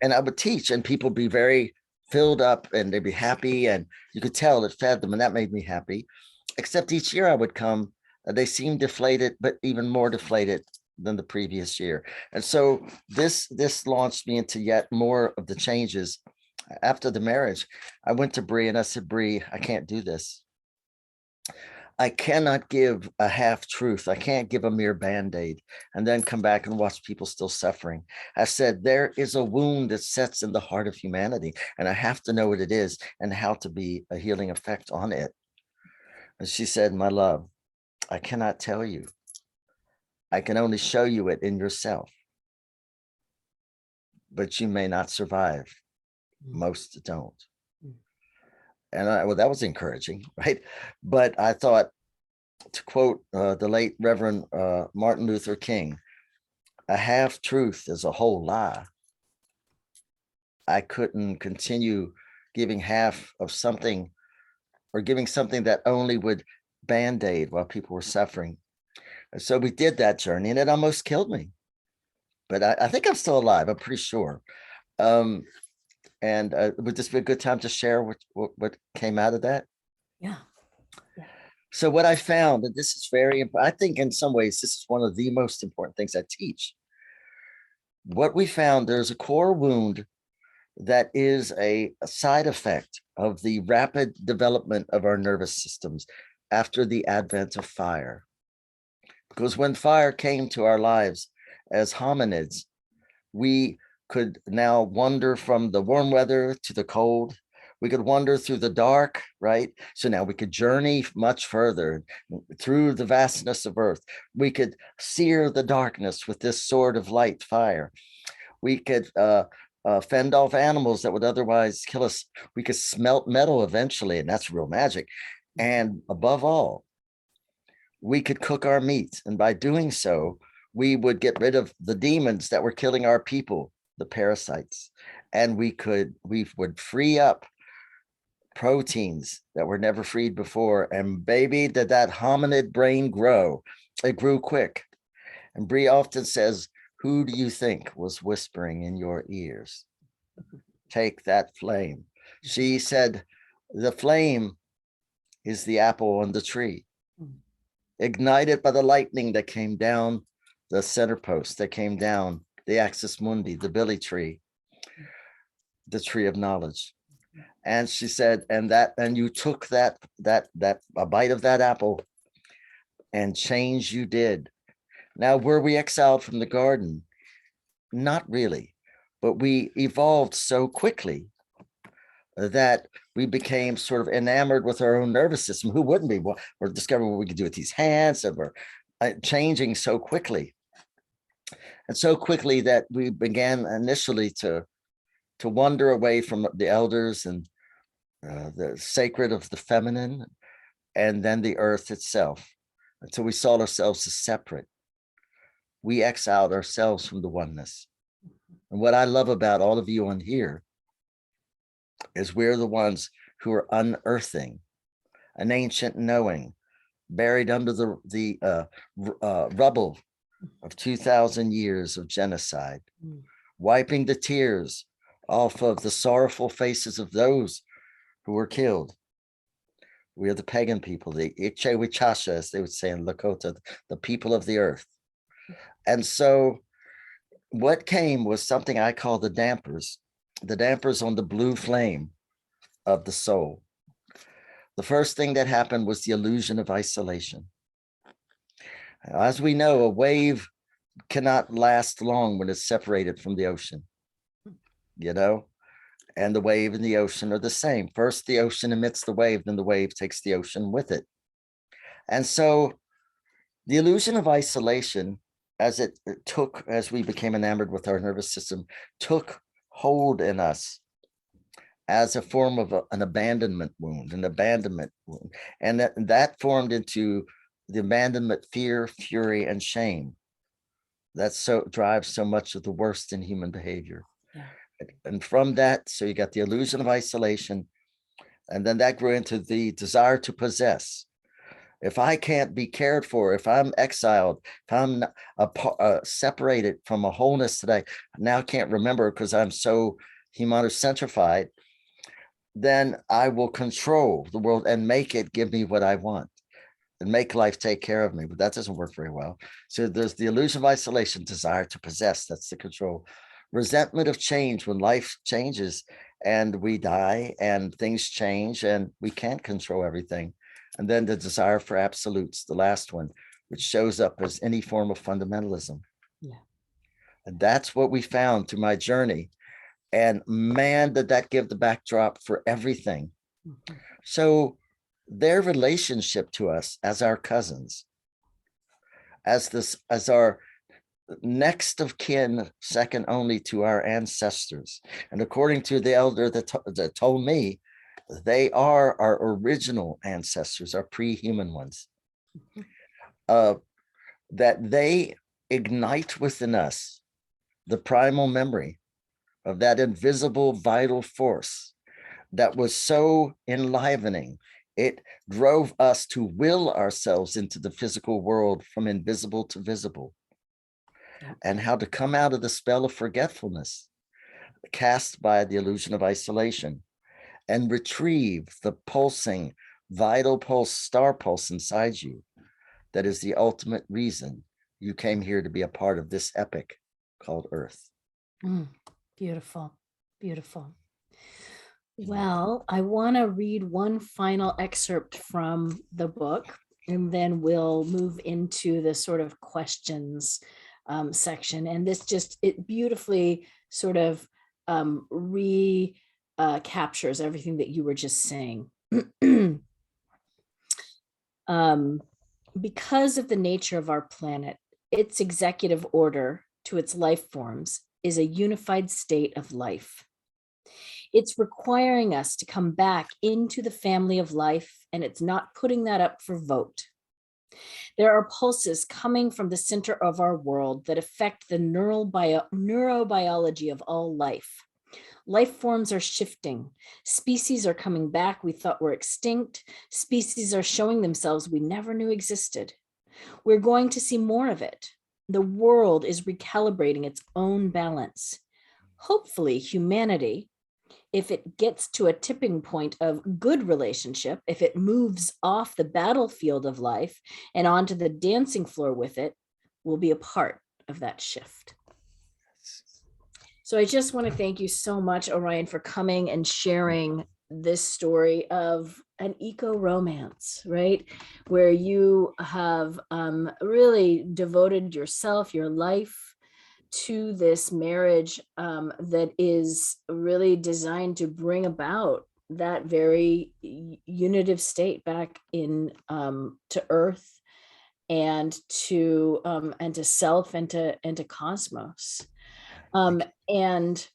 And I would teach, and people be very filled up, and they'd be happy, and you could tell it fed them, and that made me happy. Except each year I would come, they seemed deflated, but even more deflated than the previous year. And so this launched me into yet more of the changes. After the marriage, I went to Brie and I said, Brie, I can't do this. I cannot give a half truth. I can't give a mere band-aid and then come back and watch people still suffering. I said, there is a wound that sets in the heart of humanity, and I have to know what it is and how to be a healing effect on it. And she said, my love, I cannot tell you. I can only show you it in yourself, but you may not survive. Most don't. And well, that was encouraging, right? But I thought, to quote the late Reverend Martin Luther King, a half truth is a whole lie. I couldn't continue giving half of something, or giving something that only would band-aid while people were suffering. And so we did that journey, and it almost killed me. But I think I'm still alive. I'm pretty sure. And would this be a good time to share what came out of that? Yeah. So what I found, and this is very important, I think in some ways, this is one of the most important things I teach. What we found, there's a core wound that is a side effect of the rapid development of our nervous systems after the advent of fire. Because when fire came to our lives as hominids, we could now wander from the warm weather to the cold. We could wander through the dark, right? So now we could journey much further through the vastness of earth. We could sear the darkness with this sword of light, fire. We could fend off animals that would otherwise kill us. We could smelt metal eventually, and that's real magic. And above all, we could cook our meat. And by doing so, we would get rid of the demons that were killing our people, the parasites. And we would free up proteins that were never freed before. And baby, did that hominid brain grow. It grew quick. And Brie often says, who do you think was whispering in your ears? Take that flame. She said, the flame is the apple on the tree, ignited by the lightning that came down the center post that came down, the axis mundi, the billy tree, the tree of knowledge. And she said, and you took a bite of that apple, and change you did. Now, were we exiled from the garden? Not really, but we evolved so quickly that we became sort of enamored with our own nervous system. Who wouldn't be? Well, we're discovering what we could do with these hands, and we're changing so quickly. And so quickly that we began initially to wander away from the elders and the sacred of the feminine, and then the earth itself, until we saw ourselves as separate. We exiled ourselves from the oneness. And what I love about all of you on here is we're the ones who are unearthing an ancient knowing buried under the rubble of 2,000 years of genocide, wiping the tears off of the sorrowful faces of those who were killed. We are the pagan people, the Iche Wichasha, as they would say in Lakota, the people of the earth. And so what came was something I call the dampers on the blue flame of the soul. The first thing that happened was the illusion of isolation. As we know, a wave cannot last long when it's separated from the ocean, you know, and the wave and the ocean are the same. First, the ocean emits the wave, then the wave takes the ocean with it. And so the illusion of isolation, as we became enamored with our nervous system, took hold in us as a form of an abandonment wound. And that formed into the abandonment, fear, fury, and shame. That drives so much of the worst in human behavior. Yeah. And from that, so you got the illusion of isolation, and then that grew into the desire to possess. If I can't be cared for, if I'm exiled, if I'm separated from a wholeness today, now can't remember because I'm so humanocentrified, then I will control the world and make it give me what I want and make life take care of me. But that doesn't work very well. So there's the illusion of isolation, desire to possess. That's the control. Resentment of change, when life changes and we die and things change and we can't control everything. And then the desire for absolutes, the last one, which shows up as any form of fundamentalism. Yeah. And that's what we found through my journey. And man, did that give the backdrop for everything. Mm-hmm. So their relationship to us as our cousins, as our next of kin, second only to our ancestors. And according to the elder that told me, they are our original ancestors, our pre-human ones, that they ignite within us the primal memory of that invisible vital force that was so enlivening. It drove us to will ourselves into the physical world from invisible to visible, and how to come out of the spell of forgetfulness cast by the illusion of isolation and retrieve the pulsing, vital pulse, star pulse inside you. That is the ultimate reason you came here to be a part of this epic called Earth. Beautiful, beautiful. Well, I want to read one final excerpt from the book, and then we'll move into the sort of questions section. And this it beautifully sort of captures everything that you were just saying. Because of the nature of our planet, its executive order to its life forms is a unified state of life. It's requiring us to come back into the family of life, and it's not putting that up for vote. There are pulses coming from the center of our world that affect the neurobiology of all life. Life forms are shifting. Species are coming back we thought were extinct. Species are showing themselves we never knew existed. We're going to see more of it. The world is recalibrating its own balance. Hopefully, humanity, if it gets to a tipping point of good relationship, if it moves off the battlefield of life and onto the dancing floor with it, will be a part of that shift. So I just want to thank you so much, Orion, for coming and sharing this story of an eco-romance, right? Where you have really devoted yourself, your life, to this marriage that is really designed to bring about that very unitive state back in to earth and to self and to cosmos. And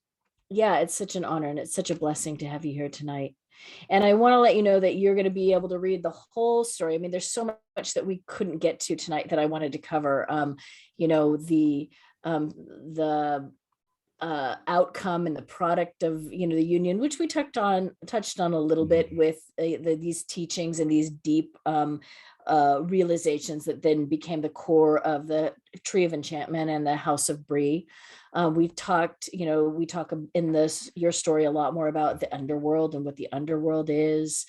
yeah, it's such an honor and it's such a blessing to have you here tonight. And I want to let you know that you're going to be able to read the whole story. I mean, there's so much that we couldn't get to tonight that I wanted to cover. You know, the outcome and the product of, you know, the union, which we touched on a little bit with these teachings and these deep realizations that then became the core of the Tree of Enchantment and the House of Brie. We talk in this your story a lot more about the underworld and what the underworld is,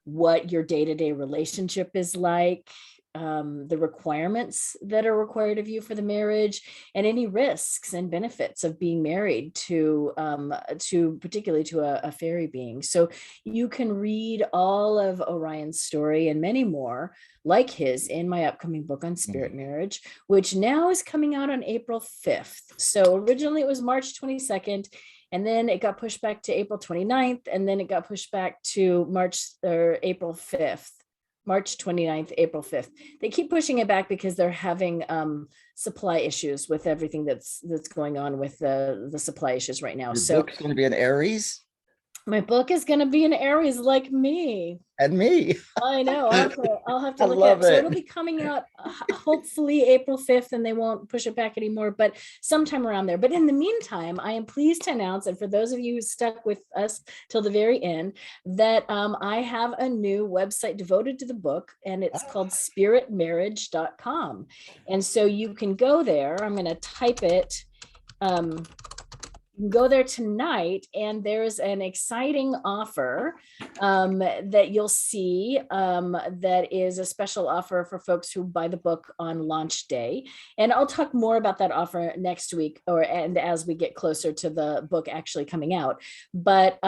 what your day-to-day relationship is like, the requirements that are required of you for the marriage, and any risks and benefits of being married to particularly to a fairy being. So you can read all of Orion's story and many more like his in my upcoming book on spirit marriage, which now is coming out on April 5th. So originally it was March 22nd. And then it got pushed back to April 29th. And then it got pushed back to April 5th. March 29th, April 5th. They keep pushing it back because they're having supply issues with everything that's going on with the supply issues right now. Your book's going to be an Aries? My book is going to be an Aries like me. And me. I know. I'll have to look at it. So it'll be coming out hopefully April 5th, and they won't push it back anymore, but sometime around there. But in the meantime, I am pleased to announce, and for those of you who stuck with us till the very end, that I have a new website devoted to the book, and it's called spiritmarriage.com. And so you can go there. I'm going to type it. You can go there tonight, and there's an exciting offer that you'll see that is a special offer for folks who buy the book on launch day. And I'll talk more about that offer next week and as we get closer to the book actually coming out. But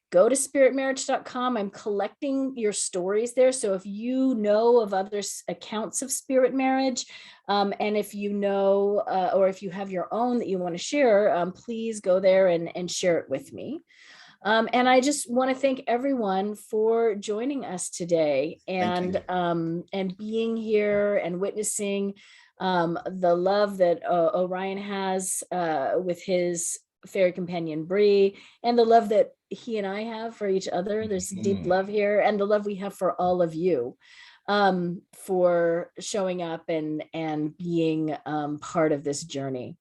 go to spiritmarriage.com. I'm collecting your stories there. So if you know of other accounts of spirit marriage, and if you know, or if you have your own that you want to share, please go there and share it with me. And I just want to thank everyone for joining us today and being here and witnessing the love that Orion has with his fairy companion Brie, and the love that he and I have for each other. There's deep love here, and the love we have for all of you for showing up and being part of this journey.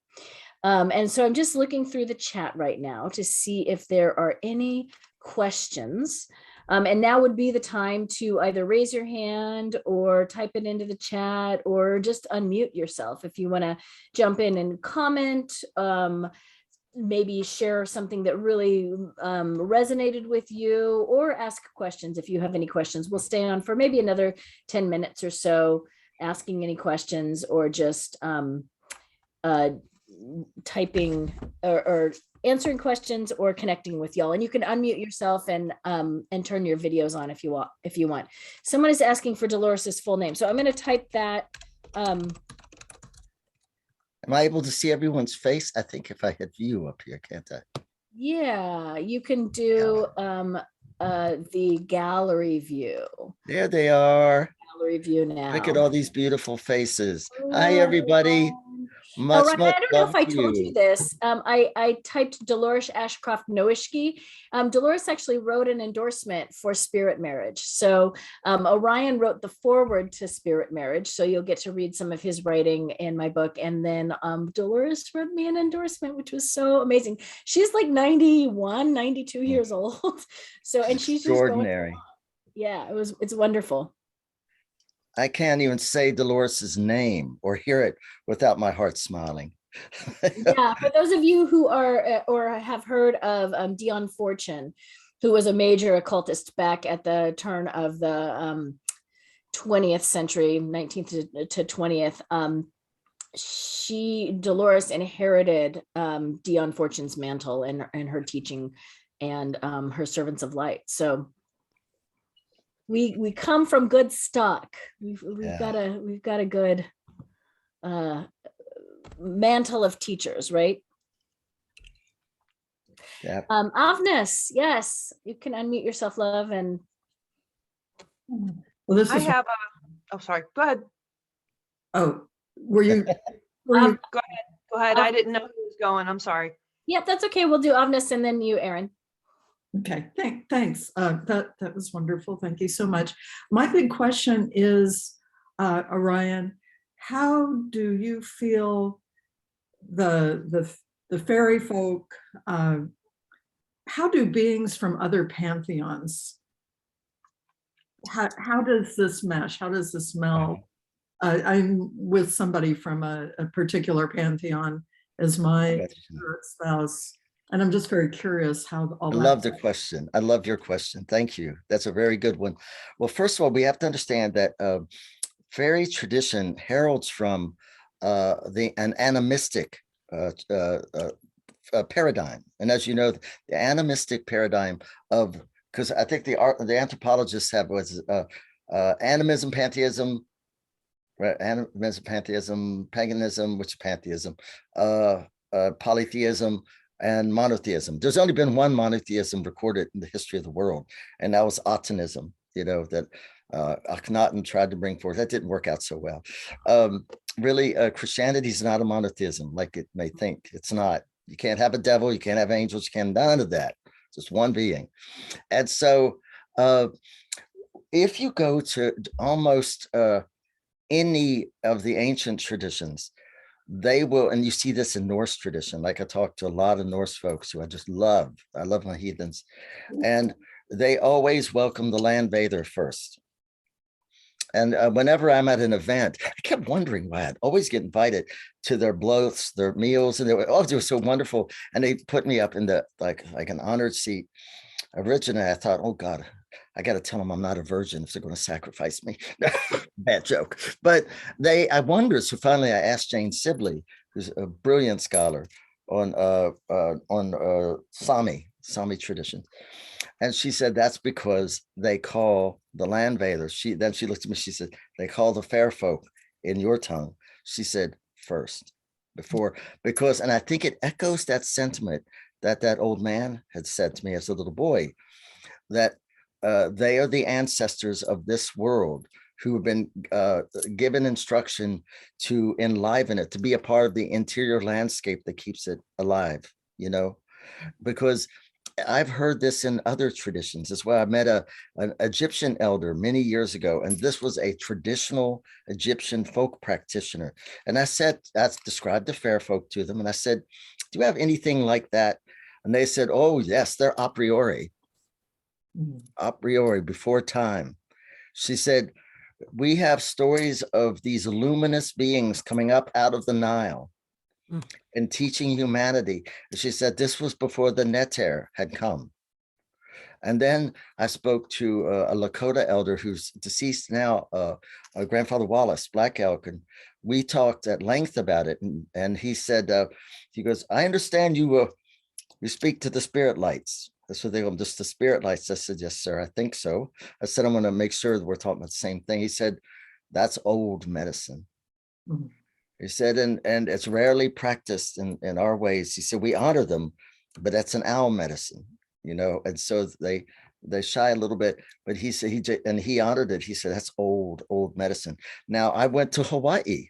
And so I'm just looking through the chat right now to see if there are any questions. And now would be the time to either raise your hand or type it into the chat, or just unmute yourself if you want to jump in and comment, maybe share something that really resonated with you, or ask questions if you have any questions. We'll stay on for maybe another 10 minutes or so, asking any questions, or just typing or answering questions, or connecting with y'all. And you can unmute yourself and turn your videos on if you want. Someone is asking for Dolores's full name, so I'm going to type that. Am I able to see everyone's face? I think if I hit view up here, can't I? Yeah, you can do the gallery view. There they are. Gallery view now. Look at all these beautiful faces. Hi, everybody. Much, Ryan, I don't know if I told you this. I typed Dolores Ashcroft Noishki. Dolores actually wrote an endorsement for Spirit Marriage. So Orion wrote the foreword to Spirit Marriage. So you'll get to read some of his writing in my book. And then Dolores wrote me an endorsement, which was so amazing. She's like 91, 92 years old. So, and she's extraordinary. Just yeah, it's wonderful. I can't even say Dolores's name or hear it without my heart smiling. Yeah, for those of you who are or have heard of Dion Fortune, who was a major occultist back at the turn of the 20th century, 19th to 20th, Dolores inherited Dion Fortune's mantle and her teaching and her servants of light. So we come from good stock. We've got a good mantle of teachers, right? Yeah. Avnis, yes, you can unmute yourself, love. And well, this is Oh, sorry, go ahead. oh, were you Go ahead. I didn't know who was going. I'm sorry. Yep, that's okay. We'll do Avnis and then you, Erin. okay? Thanks. That was wonderful. Thank you so much. My big question is, Orion, how do you feel the fairy folk? How do beings from other pantheons? How does this mesh? How does this meld? I'm with somebody from a particular pantheon as my spouse, and I'm just very curious how all I love the question. I love your question. Thank you. That's a very good one. Well, first of all, we have to understand that fairy tradition heralds from an animistic paradigm. And as you know, the animistic paradigm of, because I think the anthropologists have animism, pantheism, right? Animism, pantheism, paganism, which is pantheism, polytheism, and monotheism. There's only been one monotheism recorded in the history of the world, and that was Otanism, that Akhenaten tried to bring forth. That didn't work out so well. Really, Christianity is not a monotheism like it may think. It's not. You can't have a devil, you can't have angels, you can't, none of that. Just one being. And so if you go to almost any of the ancient traditions, they will, and you see this in Norse tradition, like I talked to a lot of Norse folks who I just love. I love my heathens. And they always welcome the land bather first. And whenever I'm at an event, I kept wondering why I'd always get invited to their blows, they meals, and they were so wonderful. And they put me up in the like an honored seat. Originally, I thought, oh God, I got to tell them I'm not a virgin if they're going to sacrifice me. Bad joke. But I wondered. So finally, I asked Jane Sibley, who's a brilliant scholar on Sami tradition. And she said, that's because they call the land bathers. Then she looked at me, she said, they call the fair folk in your tongue. She said, first, before, because, and I think it echoes that sentiment that old man had said to me as a little boy, that they are the ancestors of this world who have been given instruction to enliven it, to be a part of the interior landscape that keeps it alive, because I've heard this in other traditions as well. I met an Egyptian elder many years ago, and this was a traditional Egyptian folk practitioner. And I described the fair folk to them, and I said, do you have anything like that? And they said, oh, yes, they're a priori, before time. She said, we have stories of these luminous beings coming up out of the Nile and teaching humanity. She said this was before the Neter had come. And then I spoke to a Lakota elder who's deceased now, Grandfather Wallace, Black Elk, and we talked at length about it. And he said, he goes, I understand you speak to the spirit lights. That's what they call them, just the spirit lights. I said, yes, sir, I think so. I said, I'm going to make sure that we're talking about the same thing. He said, that's old medicine. Mm-hmm. He said, and it's rarely practiced in our ways. He said, we honor them, but that's an owl medicine, and so they shy a little bit, but he said, he honored it. He said, that's old medicine. Now I went to Hawaii.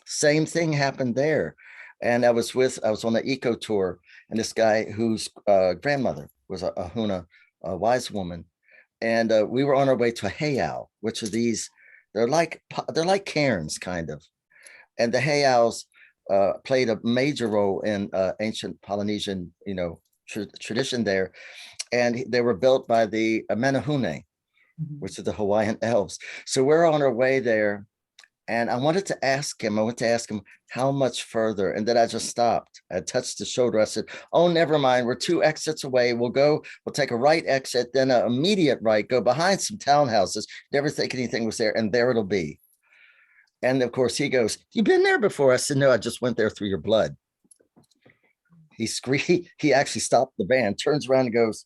Same thing happened there. And I was on the eco tour, and this guy whose grandmother was a Huna, a wise woman. And we were on our way to a heiau, which are these, they're like cairns kind of. And the heiaus played a major role in ancient Polynesian, tradition there. And they were built by the Menehune, which are the Hawaiian elves. So we're on our way there. And I went to ask him how much further. And then I just stopped. I touched his shoulder. I said, oh, never mind. We're 2 exits away. We'll take a right exit, then an immediate right, go behind some townhouses. Never think anything was there. And there it'll be. And of course he goes, you been there before? I said, no, I just went there through your blood. He screamed. He actually stopped the van, turns around and goes,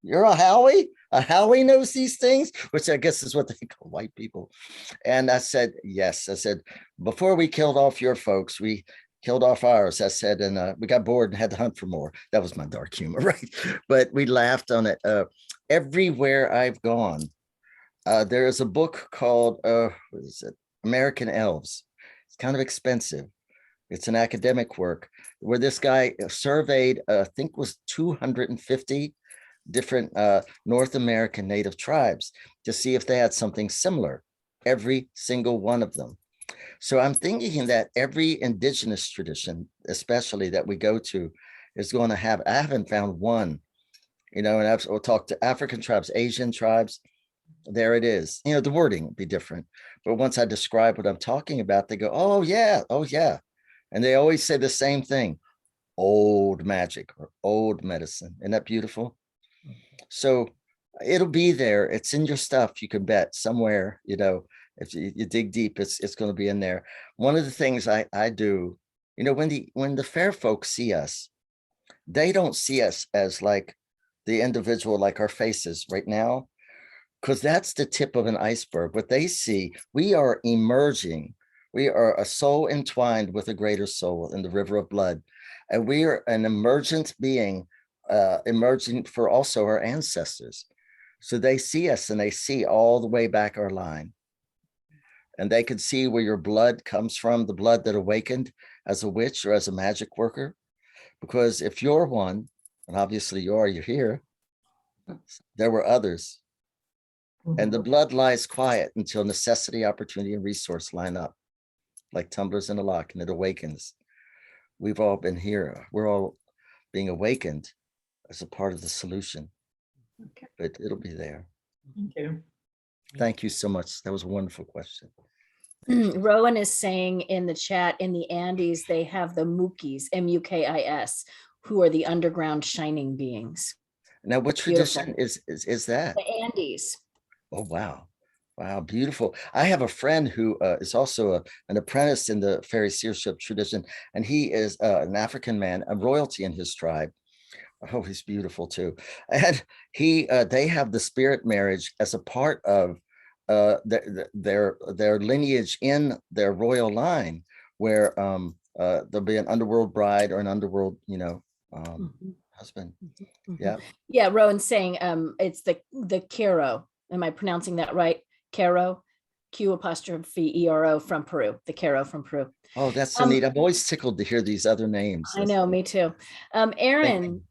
you're a Howie? A Howie knows these things, which I guess is what they call white people. And I said, yes. I said, before we killed off your folks, we killed off ours. I said, and we got bored and had to hunt for more. That was my dark humor, right? But we laughed on it. Everywhere I've gone, there is a book called, what is it? American Elves. It's kind of expensive. It's an academic work where this guy surveyed, I think it was 250 different North American native tribes to see if they had something similar, every single one of them. So I'm thinking that every indigenous tradition, especially that we go to, is going to have, I haven't found one, and we'll talk to African tribes, Asian tribes, there it is. The wording will be different. But once I describe what I'm talking about, they go, oh yeah. And they always say the same thing, old magic or old medicine. Isn't that beautiful? So it'll be there. It's in your stuff. You can bet somewhere, if you dig deep, it's going to be in there. One of the things I do, when the fair folks see us, they don't see us as like the individual, like our faces right now, because that's the tip of an iceberg. What they see, we are emerging. We are a soul entwined with a greater soul in the river of blood. And we are an emergent being, emerging for also our ancestors. So they see us and they see all the way back our line. And they can see where your blood comes from, the blood that awakened as a witch or as a magic worker. Because if you're one, and obviously you're here, there were others. And the blood lies quiet until necessity, opportunity, and resource line up like tumblers in a lock, and it awakens. We've all been here. We're all being awakened as a part of the solution. Okay. But it'll be there. Thank you. Thank you so much. That was a wonderful question. Rowan is saying in the chat, in the Andes, they have the Mukis, Mukis, who are the underground shining beings. Now, what tradition is that? The Andes. Oh, wow. Wow, beautiful. I have a friend who is also an apprentice in the Faery Seership tradition, and he is an African man, a royalty in his tribe. Oh, he's beautiful too. And they have the spirit marriage as a part of their lineage in their royal line, where there'll be an underworld bride or an underworld, husband. Yeah. Yeah, Rowan's saying it's the Caro. Am I pronouncing that right? Caro, Q''ERO from Peru, the Caro from Peru. Oh, that's so neat. I'm always tickled to hear these other names. I know, me too. Erin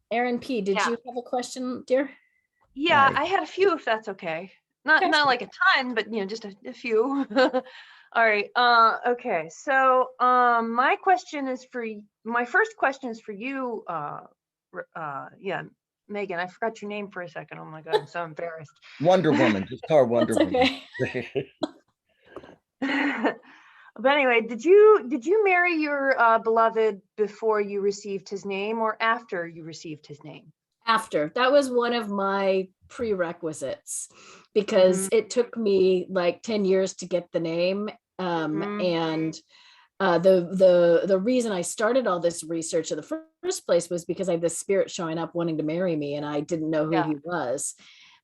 P, did you have a question, dear? Yeah, Hi. I had a few, if that's okay. Not like a ton, but just a few. All right. Okay. So my first question is for you. Megan, I forgot your name for a second. Oh my God, I'm so embarrassed. Wonder Woman, just call her Wonder Woman. Okay. But anyway, did you marry your beloved before you received his name or after you received his name? After. That was one of my prerequisites, because it took me like 10 years to get the name. And the reason I started all this research in the first place was because I had this spirit showing up wanting to marry me, and I didn't know who he was.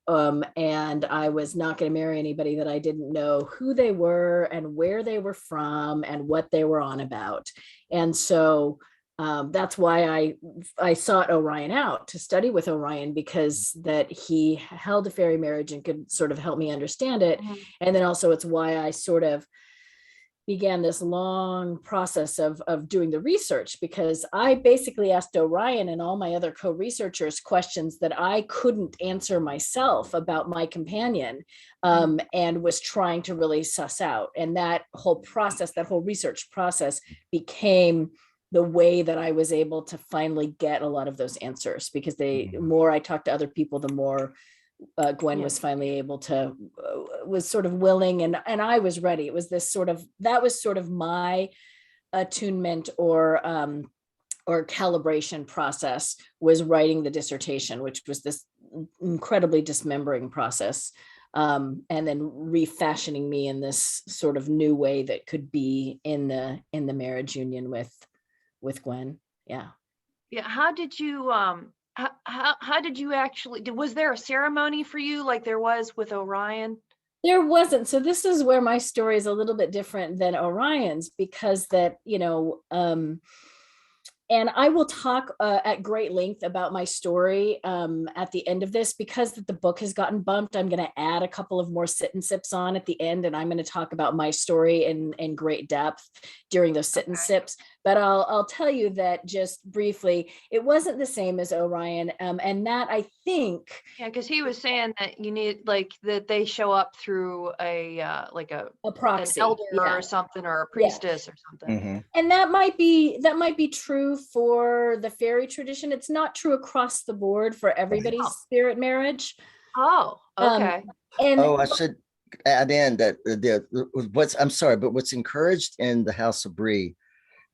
And I was not going to marry anybody that I didn't know who they were and where they were from and what they were on about. And so that's why I sought Orion out to study with Orion, because that he held a fairy marriage and could sort of help me understand it. And then also it's why I sort of began this long process of doing the research, because I basically asked Orion and all my other co-researchers questions that I couldn't answer myself about my companion, and was trying to really suss out. And that whole process, that whole research process became the way that I was able to finally get a lot of those answers, because the more I talked to other people, the more Gwen Yeah. was finally able to, was sort of willing, and I was ready. It was this sort of, that was sort of my attunement or calibration process, was writing the dissertation, which was this incredibly dismembering process, and then refashioning me in this sort of new way that could be in the marriage union with Gwen. Yeah. Yeah. How did you how did you actually, was there a ceremony for you like there was with Orion? There wasn't. So this is where my story is a little bit different than Orion's, because that, and I will talk at great length about my story at the end of this, because the book has gotten bumped. I'm going to add a couple of more sit and sips on at the end, and I'm going to talk about my story in great depth during those sit and sips. But I'll tell you that just briefly, it wasn't the same as Orion, and that I think. Yeah, because he was saying that you need, like, that they show up through a proxy, an elder yeah, or something, or a priestess or something. Mm-hmm. and that might be true for the fairy tradition. It's not true across the board for everybody's spirit marriage. Oh, okay. And I should add in that I'm sorry, but what's encouraged in the House of Brie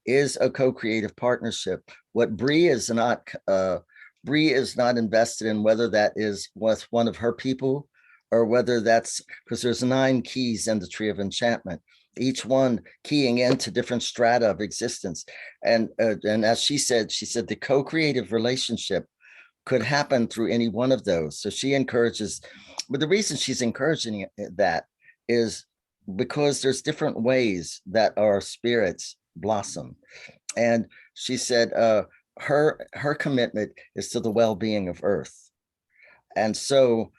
is a co-creative partnership. What Brie is not invested in, whether that is with one of her people or whether that's, because there's 9 keys in the Tree of Enchantment, each one keying into different strata of existence. And as she said the co-creative relationship could happen through any one of those. So she encourages, but the reason she's encouraging that is because there's different ways that our spirits blossom. And she said her commitment is to the well-being of Earth. And so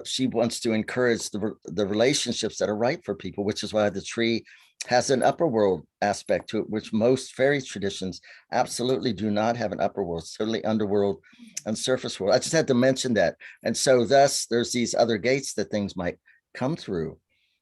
she wants to encourage the relationships that are right for people, which is why the tree has an upper world aspect to it, which most fairy traditions absolutely do not have an upper world. It's totally underworld and surface world. I just had to mention that. And so thus there's these other gates that things might come through.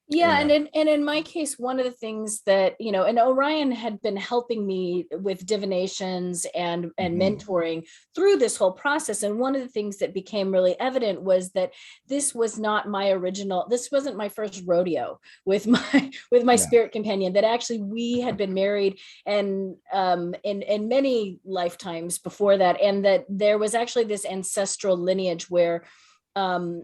yeah, and in my case, one of the things that, and Orion had been helping me with divinations and mentoring through this whole process. And one of the things that became really evident was that this wasn't my first rodeo with my spirit companion, that actually we had been married and in many lifetimes before that. And that there was actually this ancestral lineage where Gwen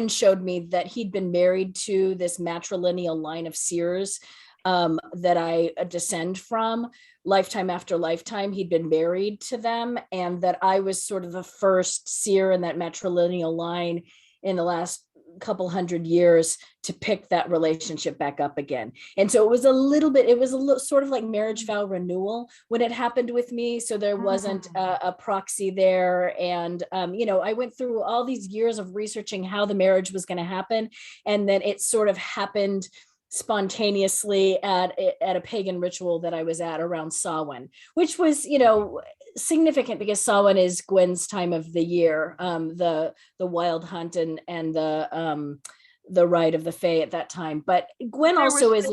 showed me that he'd been married to this matrilineal line of seers that I descend from. Lifetime after lifetime, he'd been married to them, and that I was sort of the first seer in that matrilineal line in the last couple hundred years to pick that relationship back up again. And so it was a little sort of like marriage vow renewal when it happened with me. So there wasn't a proxy there. And, I went through all these years of researching how the marriage was going to happen. And then it sort of happened spontaneously at a pagan ritual that I was at around Samhain, which was, significant because Samhain is Gwen's time of the year, the wild hunt and the rite of the Fae at that time. But Gwen also is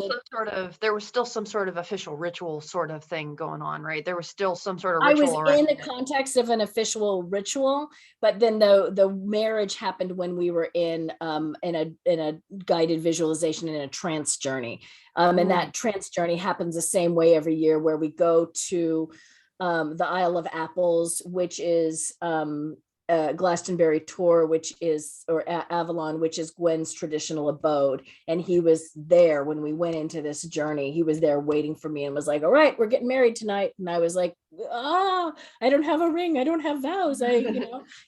there was still some sort of official ritual sort of thing going on, right? There was still some sort of ritual. I was in the context of an official ritual, but then the marriage happened when we were in a guided visualization in a trance journey. And that trance journey happens the same way every year, where we go to the Isle of Apples, which is Glastonbury Tor, Avalon, which is Gwen's traditional abode. And he was there when we went into this journey. He was there waiting for me and was like, all right, we're getting married tonight. And I was like, I don't have a ring. I don't have vows.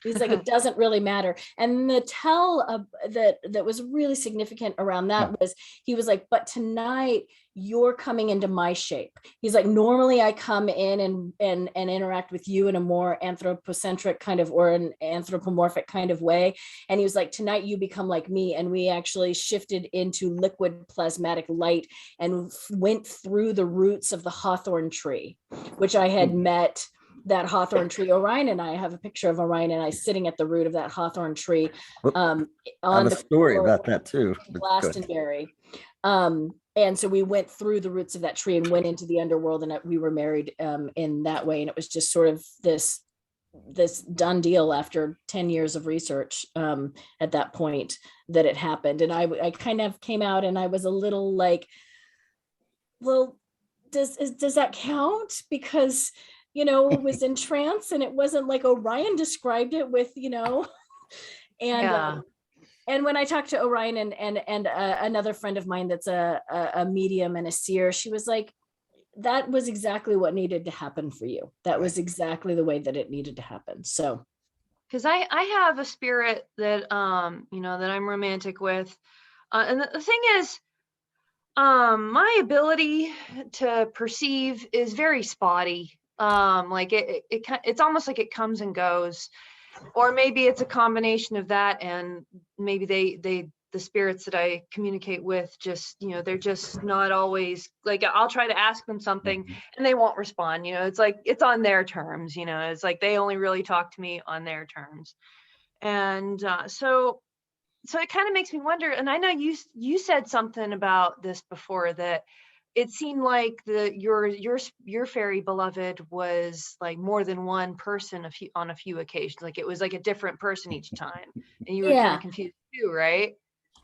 He's like, it doesn't really matter. And the tell that was really significant around that was, he was like, but tonight you're coming into my shape. He's like, normally I come in and interact with you in a more anthropocentric kind of, or an anthropomorphic kind of way. And he was like, tonight you become like me. And we actually shifted into liquid plasmatic light and went through the roots of the hawthorn tree, which I had met. That hawthorn tree, Orion and I have a picture of Orion and I sitting at the root of that hawthorn tree. I have a story about that too. Glastonbury. And so we went through the roots of that tree and went into the underworld, and we were married in that way. And it was just sort of this this done deal after 10 years of research at that point that it happened. And I kind of came out and I was a little like, well, does that count? Because, it was in trance, and it wasn't like Orion described it with, and Yeah. And when I talked to Orion and another friend of mine that's a medium and a seer, she was like, that was exactly what needed to happen for you. That was exactly the way that it needed to happen. So, because I have a spirit that that I'm romantic with, and the thing is, my ability to perceive is very spotty. Like it's almost like it comes and goes, or maybe it's a combination of that, and maybe the spirits that I communicate with just, they're just not always like, I'll try to ask them something and they won't respond. It's like, it's on their terms, it's like they only really talk to me on their terms. And so it kind of makes me wonder, and I know you said something about this before, that it seemed like your fairy beloved was like more than one person on a few occasions. Like it was like a different person each time, and you were kind of confused too, right?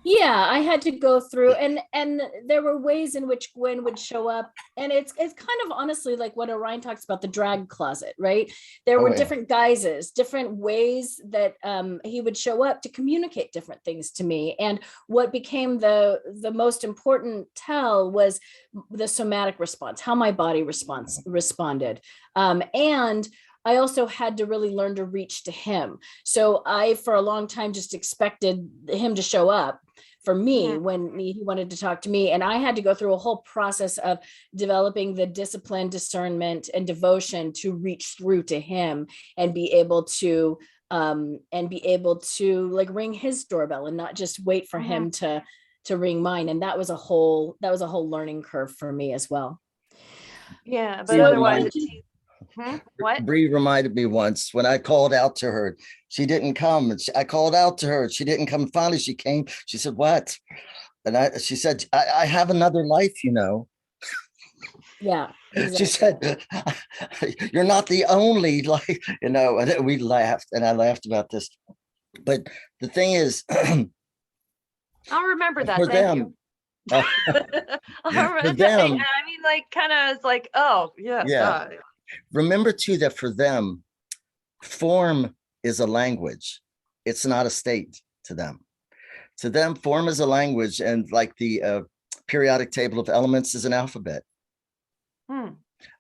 Yeah, I had to go through, and there were ways in which Gwen would show up, and it's kind of honestly like what Orion talks about, the drag closet, right? There were different guises, different ways that he would show up to communicate different things to me. And what became the most important tell was the somatic response, how my body responded, and I also had to really learn to reach to him. So I, for a long time, just expected him to show up for me when he wanted to talk to me. And I had to go through a whole process of developing the discipline, discernment, and devotion to reach through to him and be able to like ring his doorbell and not just wait for him to ring mine. And that was a whole learning curve for me as well. Yeah, but otherwise it's What? Brie reminded me once when I called out to her, she didn't come. I called out to her, she didn't come. Finally, she came. She said, "What?" And she said, I have another life, Yeah. Exactly. She said, "You're not the only life," And we laughed, and I laughed about this. But the thing is, I'll remember that. For Thank them, you. For them, I mean, like, kind of, it's like, oh, yeah. Remember too that for them, form is a language. It's not a state to them. To them, form is a language, and like the periodic table of elements is an alphabet.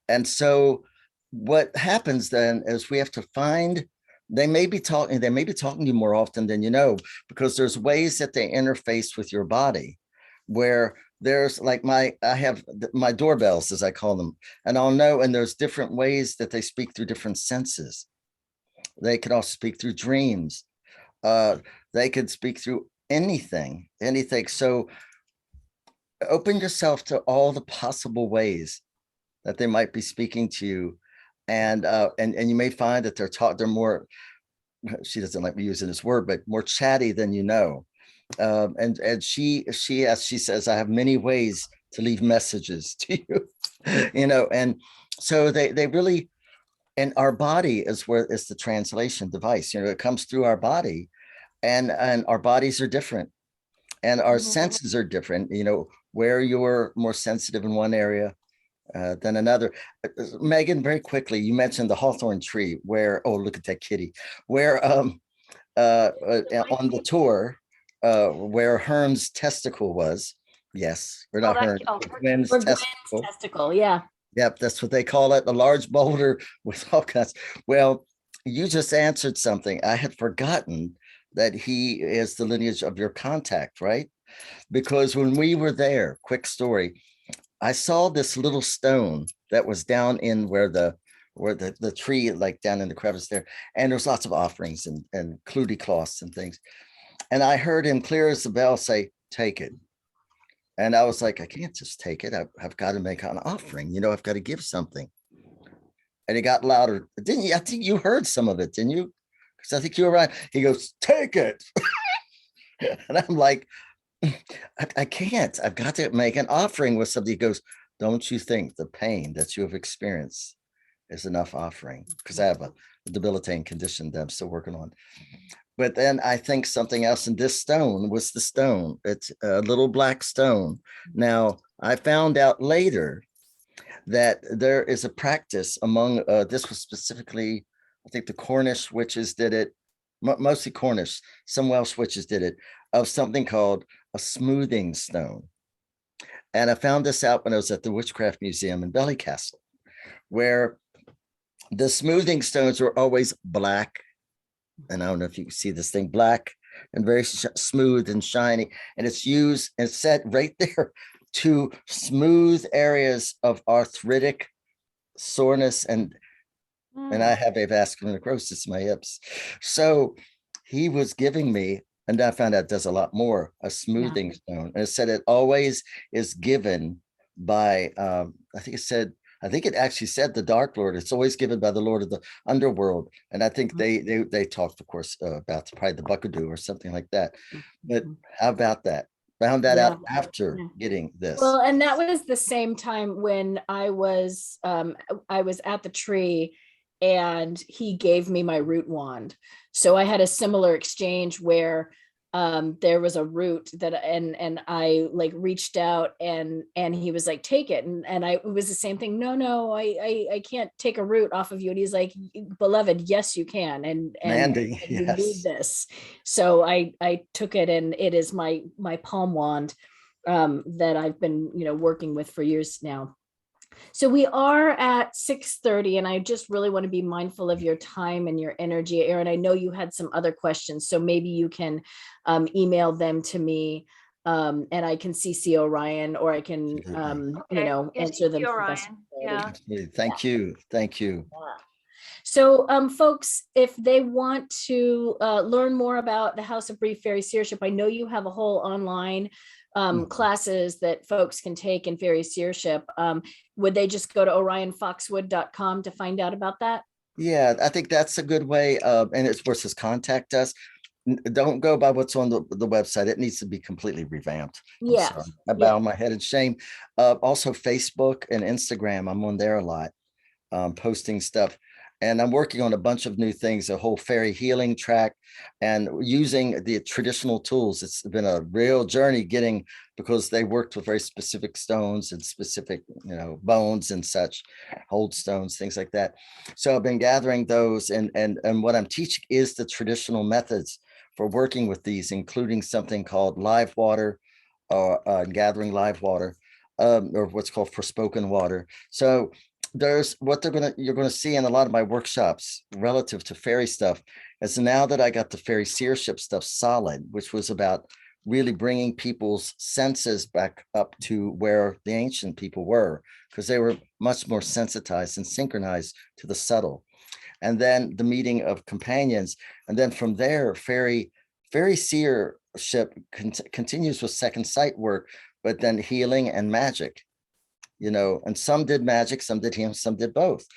And so what happens then is we have to find, they may be talking to you more often than you know, because there's ways that they interface with your body where there's like I have my doorbells, as I call them, and I'll know, and there's different ways that they speak through different senses. They can also speak through dreams. They could speak through anything. So open yourself to all the possible ways that they might be speaking to you. And you may find that they're more, she doesn't like me using this word, but more chatty than you know. And she says, I have many ways to leave messages to you, and so they really, and our body is where is the translation device. It comes through our body, and our bodies are different, and our senses are different. Where you're more sensitive in one area than another. Megan, very quickly, you mentioned the hawthorn tree where, oh, look at that kitty, where on the tour, where Hearn's testicle was. Yes, or not Hearn, Gwen's testicle. Yeah. Yep, that's what they call it. A large boulder with all kinds. Well, you just answered something. I had forgotten that he is the lineage of your contact, right? Because when we were there, quick story, I saw this little stone that was down in where the tree, like down in the crevice there, and there's lots of offerings and clootie cloths and things. And I heard him clear as a bell say, "Take it." And I was like, I can't just take it. I've got to make an offering. I've got to give something. And it got louder. Didn't you? I think you heard some of it, didn't you? Because I think you were right. He goes, "Take it." And I'm like, I can't. I've got to make an offering with somebody. He goes, "Don't you think the pain that you have experienced is enough offering?" Because I have a debilitating condition that I'm still working on. But then I think something else, and this stone was the stone. It's a little black stone. Now, I found out later that there is a practice among, this was specifically, I think the Cornish witches did it, mostly Cornish, some Welsh witches did it, of something called a smoothing stone. And I found this out when I was at the Witchcraft Museum in Ballycastle, where the smoothing stones were always black. And I don't know if you can see this thing, black and very smooth and shiny. And it's used and set right there to smooth areas of arthritic soreness. And I have avascular necrosis in my hips. So he was giving me, and I found out it does a lot more, a smoothing stone. And it said it always is given by, I think it actually said the Dark Lord. It's always given by the Lord of the Underworld. And I think they talked, of course, about probably the Buckadoo or something like that. But how about that? Found that out after getting this. Well, and that was the same time when I was at the tree and he gave me my root wand. So I had a similar exchange where there was a root that and I like reached out and he was like, take it. And it was the same thing. No, I can't take a root off of you. And he's like, beloved, yes, you can. And Mandy, you need this. So I took it, and it is my palm wand that I've been, working with for years now. So we are at 6:30, and I just really want to be mindful of your time and your energy. Erin, I know you had some other questions, so maybe you can email them to me, and I can CC Orion, or I can, answer them. Orion. Yeah. Thank you. So folks, if they want to learn more about the House of Brie Faery Seership, I know you have a whole online classes that folks can take in Faery Seership. Would they just go to orionfoxwood.com to find out about that? Yeah, I think that's a good way. And it's versus contact us. Don't go by what's on the website. It needs to be completely revamped. Yeah. I bow my head in shame. Also Facebook and Instagram. I'm on there a lot, posting stuff. And I'm working on a bunch of new things, a whole fairy healing track, and using the traditional tools. It's been a real journey because they worked with very specific stones and specific, bones and such, hold stones, things like that. So I've been gathering those, and what I'm teaching is the traditional methods for working with these, including something called live water, or gathering live water, or what's called forspoken water. So there's what you're going to see in a lot of my workshops relative to fairy stuff is now that I got the Faery Seership stuff solid, which was about really bringing people's senses back up to where the ancient people were, because they were much more sensitized and synchronized to the subtle. And then the meeting of companions. And then from there, Faery Seership continues with second sight work, but then healing and magic. And some did magic, some did healing, some did both.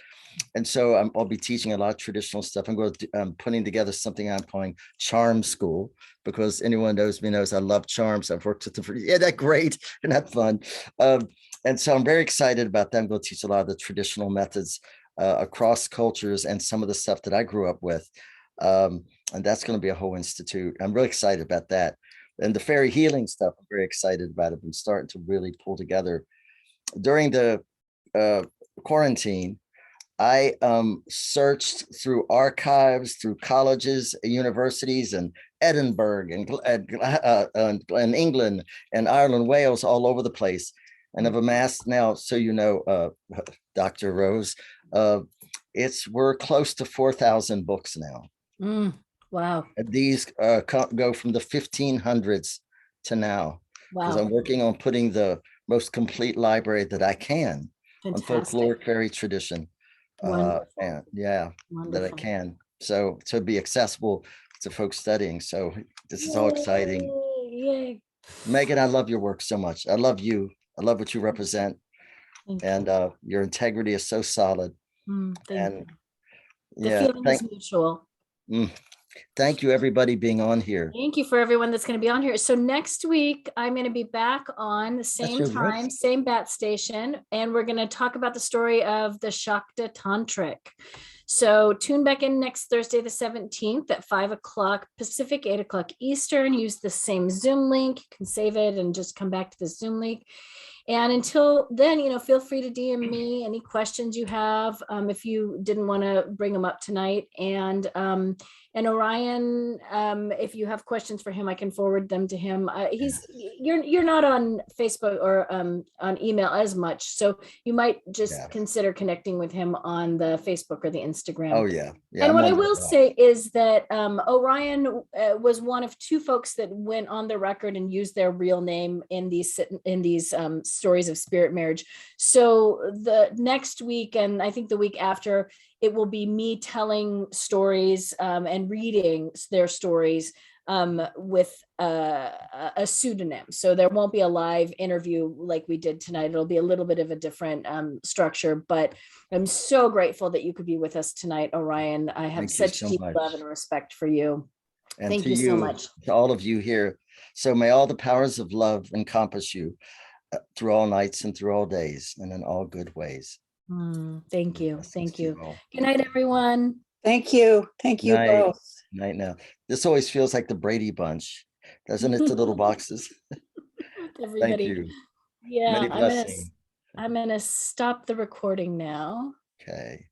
And so I'll be teaching a lot of traditional stuff. I'm putting together something I'm calling Charm School, because anyone knows me knows I love charms. I've worked with them they're great and that's fun. And so I'm very excited about that. I'm going to teach a lot of the traditional methods across cultures and some of the stuff that I grew up with. And that's going to be a whole institute. I'm really excited about that. And the fairy healing stuff, I'm very excited about it. I'm starting to really pull together. During the quarantine, I searched through archives, through colleges, universities, and Edinburgh, and England, and Ireland, Wales, all over the place. And I've amassed now, so Dr. Rose, we're close to 4,000 books now. Wow. And these go from the 1500s to now. Because I'm working on putting the most complete library that I can on folkloric fairy tradition. That I can. So to be accessible to folks studying. So this is all exciting. Yay. Megan, I love your work so much. I love you. I love what you represent. And your integrity is so solid. Thank you. The feeling is mutual. Thank you, everybody, being on here. Thank you for everyone that's going to be on here. So next week, I'm going to be back on the same your great. time, same bat station, and we're going to talk about the story of the Shakta Tantric. So tune back in next Thursday, the 17th at 5 o'clock Pacific, 8 o'clock Eastern. Use the same Zoom link. You can save it and just come back to the Zoom link. And until then, feel free to DM me any questions you have, if you didn't want to bring them up tonight. And Orion, if you have questions for him, I can forward them to him. You're not on Facebook or on email as much, so you might just consider connecting with him on the Facebook or the Instagram. Oh yeah. And what I will say is that Orion was one of two folks that went on the record and used their real name in these stories of spirit marriage. So the next week, and I think the week after, it will be me telling stories and reading their stories with a pseudonym. So there won't be a live interview like we did tonight. It'll be a little bit of a different structure, but I'm so grateful that you could be with us tonight, Orion. I have such deep love and respect for you. And thank you so much. To all of you here. So may all the powers of love encompass you through all nights and through all days and in all good ways. Thank you. Thank you. Good night, everyone. Thank you. Thank you both. Night now. This always feels like the Brady Bunch, doesn't it? The little boxes. Everybody. Thank you. Yeah, I'm gonna stop the recording now. Okay.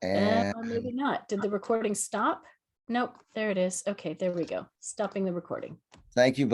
And maybe not. Did the recording stop? Nope. There it is. Okay, there we go. Stopping the recording. Thank you.